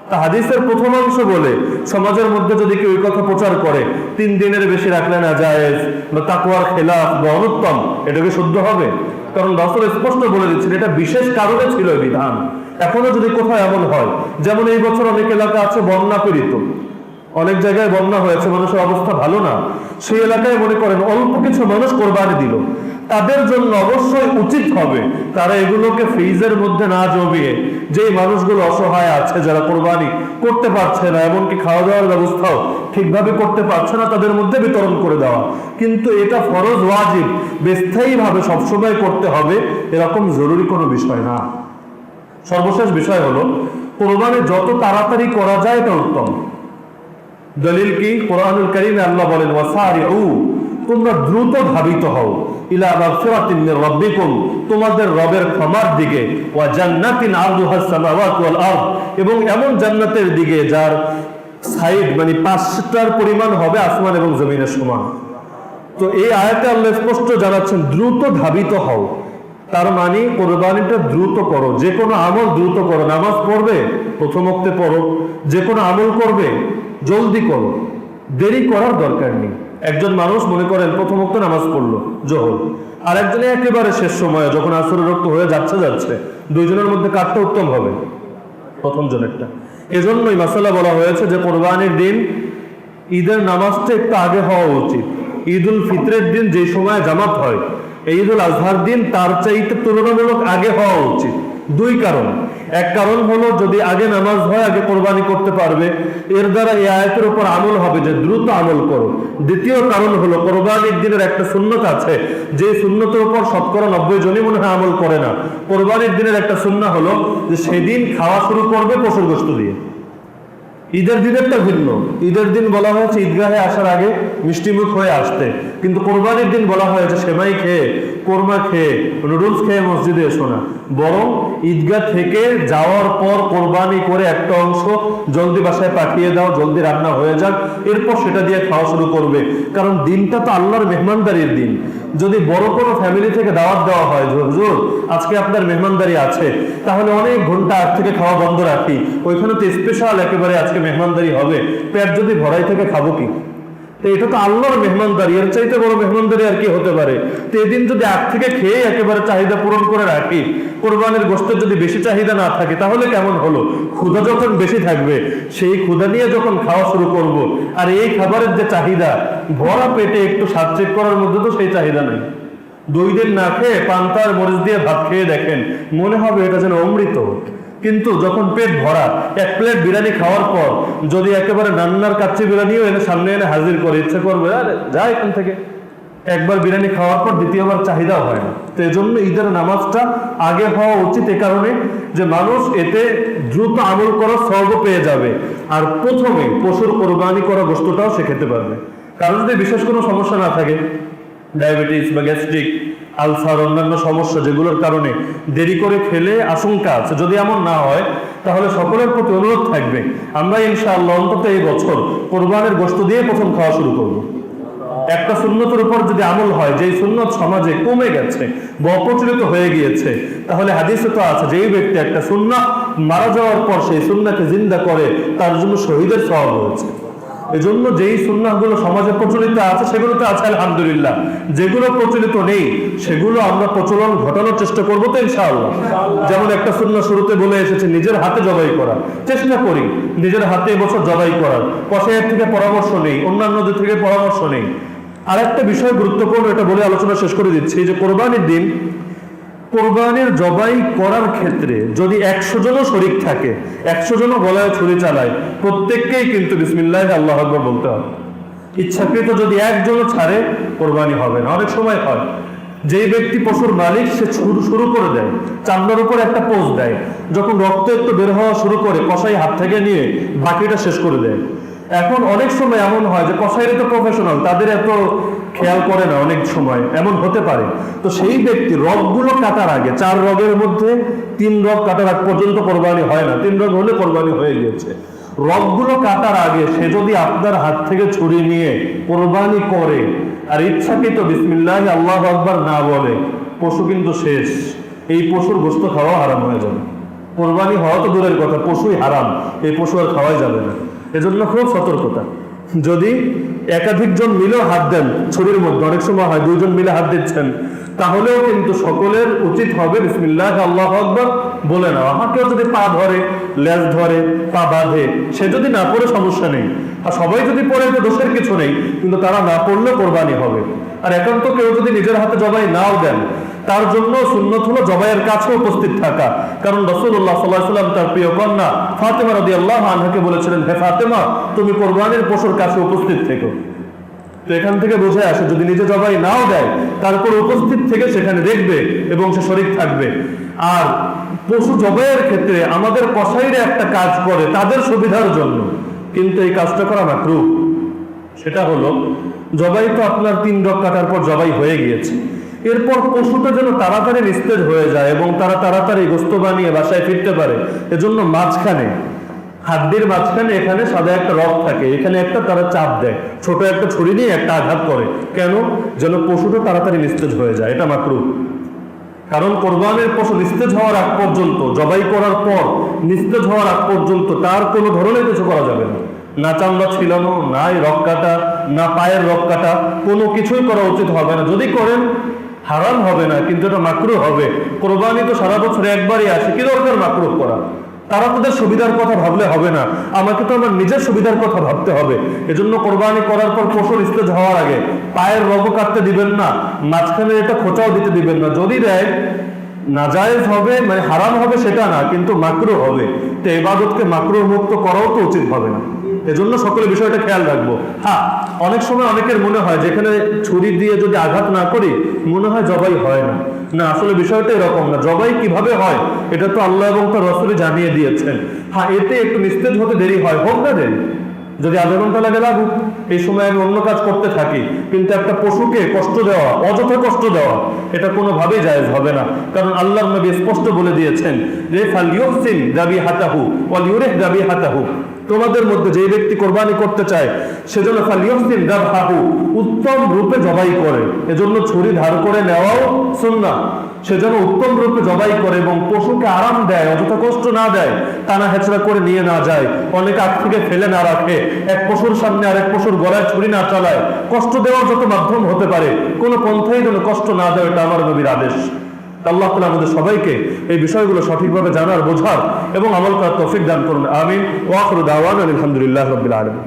তা হাদিসের প্রথম অংশ বলে সমাজের মধ্যে যদি কেউ এই কথা প্রচার করে 3 দিনের বেশি রাখলে না জায়েজ বা তাকওয়ার খেলাফ বা অনুত্তম, এটা কি শুদ্ধ হবে? কারণ রাসূল স্পষ্ট বলে দিচ্ছেন এটা বিশেষ কারণে ছিল এই বিধান। এখনো যদি কোথাও এমন হয়, যেমন এই বছর অনেক এলাকা আছে বন্যা পীড়িত, অনেক জায়গায় বন্যা হয়েছে, মানুষের অবস্থা ভালো না, সেই এলাকায় মনে করেন অল্প কিছু মানুষ কোরবানি দিল, তাদের জন্য অবশ্যই উচিত হবে তারা এগুলোকে ফ্রিজের মধ্যে না জমিয়ে, যে মানুষগুলো অসহায় আছে, যারা কোরবানি করতে পারছে না, এমনকি খাওয়া দাওয়ার ব্যবস্থাও ঠিকভাবে করতে পারছে না, তাদের মধ্যে বিতরণ করে দেওয়া। কিন্তু এটা ফরজ ওয়াজিব স্থায়ী ভাবে সবসময় করতে হবে এরকম জরুরি কোনো বিষয় না। সর্বশেষ বিষয় হলো কোরবানি যত তাড়াতাড়ি করা যায় এটা উত্তম। দলিল কি? কোরআনুল কারীমে আল্লাহ বলেন ওয়াসারিউ, তোমরা দ্রুত ধাবিত হও, ইলা মাগফিরাতিন মির রাব্বিকুম, তোমাদের রবের ক্ষমার দিকে, ওয়া জান্নাতিন আরদুহাস সামাওয়াতু ওয়াল আরদ, এবং এমন জান্নাতের দিকে যার সাইড মানে 5টার পরিমাণ হবে আসমান এবং জমিনের সমান। তো এই আয়াতে আল্লাহ স্পষ্ট জানাচ্ছেন দ্রুত ধাবিত হও, তার মানে কোরবানিটা দ্রুত করো, যে কোনো আমল দ্রুত করো। নামাজ পড়বে প্রথম ওয়াক্তে পড়ো, যে কোনো আমল করবে জলদি করো, দেরি করার দরকার নেই। একজন মানুষ মনে করেন প্রথম ওয়াক্ত নামাজ পড়লো জোহর, আর একজনে একেবারে শেষ সময়ে যখন আসরের রক্ত হয়ে যাচ্ছে, দুইজনের মধ্যে কারটা উত্তম হবে? প্রথম জনেরটা। এজন্যই মাসালা বলা হয়েছে যে কোরবানির দিন ঈদের নামাজটা একটু আগে হওয়া উচিত। ঈদ উল ফিতরের দিন যে সময় জামাত হয়, ঈদ উল আজহার দিন তার চাইতে তুলনামূলক আগে হওয়া উচিত। দুই কারণ, এক কারণ হলো যদি আগে নামাজ হয় আগে কোরবানি করতে পারবে, এর দ্বারা এই আয়াতের উপর আমল হবে যে দ্রুত আমল করো। দ্বিতীয় কারণ হলো কোরবানির দিনের একটা সুন্নত আছে, যে সুন্নতের উপর শতকরা 90 জনই মনে হয় আমল করে না। কোরবানির দিনের একটা সুন্নাহ হলো যে সেদিন খাওয়া শুরু করবে পশুর গোশত দিয়ে। ঈদের দিনেরটা ভিন্ন। ঈদের দিন বলা হয়েছে ঈদগাহে আসার আগে মিষ্টিমুখ হয়ে আসতে, কিন্তু কোরবানির দিন বলা হয়েছে সেমাই খেয়ে, কোরমা খেয়ে, নুডলস খেয়ে মসজিদে এসো না, বরং ঈদগাহ থেকে যাওয়ার পর কোরবানি করে একটা অংশ জলদি বাসায় পাঠিয়ে দাও, জলদি রান্না হয়ে যাক, এরপর সেটা দিয়ে খাওয়া শুরু করবে। কারণ দিনটা তো আল্লাহর মেহমানদারির দিন। যদি বড় কোনো ফ্যামিলি থেকে দাওয়াত দেওয়া হয়, হুজুর আজকে আপনার মেহমানদারি আছে, তাহলে অনেক ঘন্টা আগ থেকে খাওয়া বন্ধ রাখি, ওইখানে তো স্পেশাল একেবারে আজকে মেহমানদারি হবে, পেট যদি ভরাই থেকে খাবো কি? তো এটা তো আল্লাহর মেহমানদারি, এর চাইতে বড় মেহমানদারি আর কি হতে পারে? তো এদিন যদি আগ থেকে খেয়ে একেবারে চাহিদা পূরণ করে রাখি, কোরবানির গোশতের যদি বেশি চাহিদা না থাকে তাহলে কেমন হলো? ক্ষুধা যখন বেশি থাকবে সেই ক্ষুধা নিয়ে যখন খাওয়া শুরু করব, আর এই খাবারের যে চাহিদা ভরা পেটে একটু স্বাদ চেক করার মধ্যে তো সেই চাহিদা নেই। 2 দিন না খেয়ে পান্তার মরিচ দিয়ে ভাত খেয়ে দেখেন, মনে হবে এটা যেন অমৃত। কিন্তু যখন পেট ভরা, 1 প্লেট বিরিয়ানি খাওয়ার পর যদি একেবারে নান্নার কাচ্চি বিরিয়ানিও এনে সামনে এনে হাজির করে, ইচ্ছে করবে আরে যা এখান থেকে। একবার বিরিয়ানি খাওয়ার পর দ্বিতীয়বার চাহিদাও হয় না। তো এই জন্য ঈদের নামাজটা আগে হওয়া উচিত, এ কারণে যে মানুষ এতে দ্রুত আমল করার সওয়াব পেয়ে যাবে, আর প্রথমে পশুর কোরবানি করা গোশতটাও সে খেতে পারবে। কারণ যদি বিশেষ কোনো সমস্যা না থাকে, ডায়াবেটিস বা গ্যাস্ট্রিক, আলসার, অন্যান্য সমস্যা যেগুলোর কারণে দেরি করে খেলে আশঙ্কা আছে, যদি এমন না হয় তাহলে সকলের প্রতি অনুরোধ থাকবে আমরা ইনশাআল্লাহ অন্তত এই বছর কোরবানির গোশত দিয়ে প্রথম খাওয়া শুরু করব। একটা সুন্নতের উপর যদি আমল হয়, যেই সুন্নত সমাজে কমে গেছে বা অপ্রচলিত হয়ে গিয়েছে, তাহলে হাদিসে তো আছে যেই ব্যক্তি একটা সুন্নাহ মারা যাওয়ার পর সেই সুন্নাহকে জিন্দা করে তার জন্য শহীদের সওয়াব হয়েছে। এজন্য যেই সুন্নাহগুলো সমাজে প্রচলিত আছে সেগুলোতে আছে আলহামদুলিল্লাহ, যেগুলো প্রচলিত নেই সেগুলো আমরা প্রচলন ঘটানোর চেষ্টা করবো তো ইনশাআল্লাহ। যেমন একটা সুন্নাহ শুরুতে বলে এসেছে নিজের হাতে জবাই করা, চেষ্টা করি নিজের হাতে এবছর জবাই করার, কসাইয়ের থেকে পরামর্শ নেই, অন্যান্যদের থেকে পরামর্শ নেই। আর একটা বিষয় গুরুত্বপূর্ণ, এটা বলে আলোচনা শেষ করে দিচ্ছি, যে কোরবানির দিন কোরবানির জবাই করার ক্ষেত্রে যদি 100 জনও শরীক থাকে, 100 জনও গলায় ছুরি চালায়, প্রত্যেককেই কিন্তু বিসমিল্লাহ আল্লাহু আকবার বলতে হবে। ইচ্ছাকৃত যদি একজনও ছাড়ে কোরবানি হবে না। অনেক সময় হয় যেই ব্যক্তি পশুর মালিক সে শুরু করে দেয়, চামড়ার উপর একটা পোজ দেয়, যখন রক্ত একটু বের হওয়া শুরু করে কসাই হাত থেকে নিয়ে বাকিটা শেষ করে দেয়। এখন অনেক সময় এমন হয় যে কসাইরা তো প্রফেশনাল, তাদের এত খেয়াল করে না, অনেক সময় এমন হতে পারে। তো সেই ব্যক্তি রগগুলো কাটার আগে, 4 রগের মধ্যে 3 রগ কাটার আগ পর্যন্ত কোরবানি হয় না, 3 রগ হলে কোরবানি হয়ে গিয়েছে। রগগুলো কাটার আগে সে যদি আপনার হাত থেকে ছুরি নিয়ে কোরবানি করে আর ইচ্ছাকৃত বিসমিল্লাহ আল্লাহু আকবার না বলে, পশু কিন্তু শেষ। এই পশুর গোশত খাওয়া হারাম হয়ে যাবে। কোরবানি হওয়া তো দূরের কথা, পশুই হারাম, এই পশু আর খাওয়াই যাবে না। এজন্য খুব সতর্কতা। যদি একাধিক জন মিলেও হাত দেন ছুরির মধ্যে, অনেক সময় হয় দুইজন মিলে হাত দিচ্ছেন, তাহলেও কিন্তু সকলের উচিত হবে বিসমিল্লাহ আল্লাহু আকবার বলে না। কেউ যদি পা ধরে, লেজ ধরে, পা বাঁধে, সে যদি না পড়ে সমস্যা নেই, আর সবাই যদি পড়ে তো দোষের কিছু নেই, কিন্তু তারা না পড়লে কোরবানি হবে। আর এখন তো কেউ যদি নিজের হাতে জবাই নাও দেন, তার জন্য সুন্নত হলো জবাইয়ের কাছে উপস্থিত থাকা। কারণ রাসূলুল্লাহ সাল্লাল্লাহু আলাইহি ওয়াসাল্লাম তার প্রিয় কন্যা ফাতেমা রাদিয়াল্লাহু আনহাকে বলেছিলেন, হে ফাতেমা, তুমি কোরবানির পশুর কাছে উপস্থিত থেকো। তো এখান থেকে বোঝা আসে যদি নিজে জবাই নাও দেয়, তারপর উপস্থিত থেকে সেখানে দেখবে এবং সে শরীক থাকবে। আর পশু জবাইয়ের ক্ষেত্রে আমাদের কসাইরা একটা কাজ করে তাদের সুবিধার জন্য, কিন্তু এই কাজটা করা মাকরুহ। সেটা হলো, জবাই তো আপনার 3 রাকাতের পর জবাই হয়ে গিয়েছে, এরপর পশুটা যেন তাড়াতাড়ি নিস্তেজ হয়ে যায় এবং তারা তাড়াতাড়ি গোশত বানিয়ে বাসায় ফিরতে পারে, এজন্য মাঝখানে হাড্ডির মাঝখানে এখানে সাদা একটা রক থাকে, এখানে একটা তারা চাপ দেয়, ছোট একটা ছুরি নিয়ে একটা আঘাত করে। কেন? যেন পশুটা তাড়াতাড়ি নিস্তেজ হয়ে যায়। এটা মাকরুহ। কারণ কোরবানির পশু নিস্তেজ হওয়ার আগ পর্যন্ত, জবাই করার পর নিস্তেজ হওয়ার আগ পর্যন্ত তার কোনো ধরনের কিছু করা যাবে না। না চামড়া ছিলানো, না রক কাটা, না পায়ের রক কাটা, কোনো কিছুই করা উচিত হবে না। যদি করেন হারাম হবে না, কিন্তু এটা মাকরুহ হবে। কোরবানি তো সারা বছর একবারই আসে, কি দরকার মাকরুহ করা? তারা তাদের সুবিধার কথা ভাবলে হবে না, আমাকে তো আমার নিজের সুবিধার কথা ভাবতে হবে। এজন্য কোরবানি করার পর পশু নিস্তেজ হওয়ার আগে পায়ের রগও কাটতে দিবেন না, মাঝখানে এটা খোঁচাও দিতে দিবেন না। যদি দেয় নাজায়েজ হবে, মানে হারাম হবে সেটা না, কিন্তু মাকরুহ হবে। তো ইবাদতকে মাকরুহ মুক্ত করাও তো উচিত হবে না। এজন্য সকলে বিষয়টা খেয়াল রাখবো। হ্যাঁ, অনেক সময় অনেকের মনে হয় যেখানে ছুরি দিয়ে যদি আঘাত না করি মনে হয় জবাই হয় না। না, আসলে বিষয়টা এরকম না। জবাই কিভাবে হয় এটা তো আল্লাহ এবং তার রাসূল জানিয়ে দিয়েছেন। হ্যাঁ, এতে একটু নিস্তেজ হতে দেরি হয়, হোক না দেরি, যদি আধা ঘন্টা লাগে লাগুক, এই সময় আমি অন্য কাজ করতে থাকি, কিন্তু একটা পশুকে কষ্ট দেওয়া, অযথা কষ্ট দেওয়া, এটা কোনোভাবেই জায়েজ হবে না। কারণ আল্লাহর নবী স্পষ্ট বলে দিয়েছেন যে ফালইউহসিন যাবিহাতাহু ওয়া লিউরিহ যাবিহাতাহু, তোমাদের মধ্যে যে ব্যক্তি কোরবানি করতে চায় সেজন্য ফালইউহসিন যাবহাহু, উত্তম রূপে জবাই করে। এজন্য ছুরি ধার করে নেওয়াও সুন্নাহ। সেজন্য উত্তম রূপে জবাই করে এবং পশুকে আরাম দেয়, অযথা কষ্ট না দেয়, টানা হেঁচড়া করে নিয়ে না যায়, অনেক আগ থেকে ফেলে না রাখে, এক পশুর সামনে আরেক পশুর গলায় ছুরি না চালায়, কষ্ট দেওয়ার যত মাধ্যম হতে পারে কোনো পন্থাই যেন কষ্ট না দেয়, এটা আমার নবীর আদেশ। আল্লাহ তাআলা আমাদের সবাইকে এই বিষয়গুলো সঠিকভাবে জানার, বোঝার এবং আমল করার তৌফিক দান করুন। আমিন। ওয়া আখিরু দাওয়ানা আলহামদুলিল্লাহি রাব্বিল আলামিন।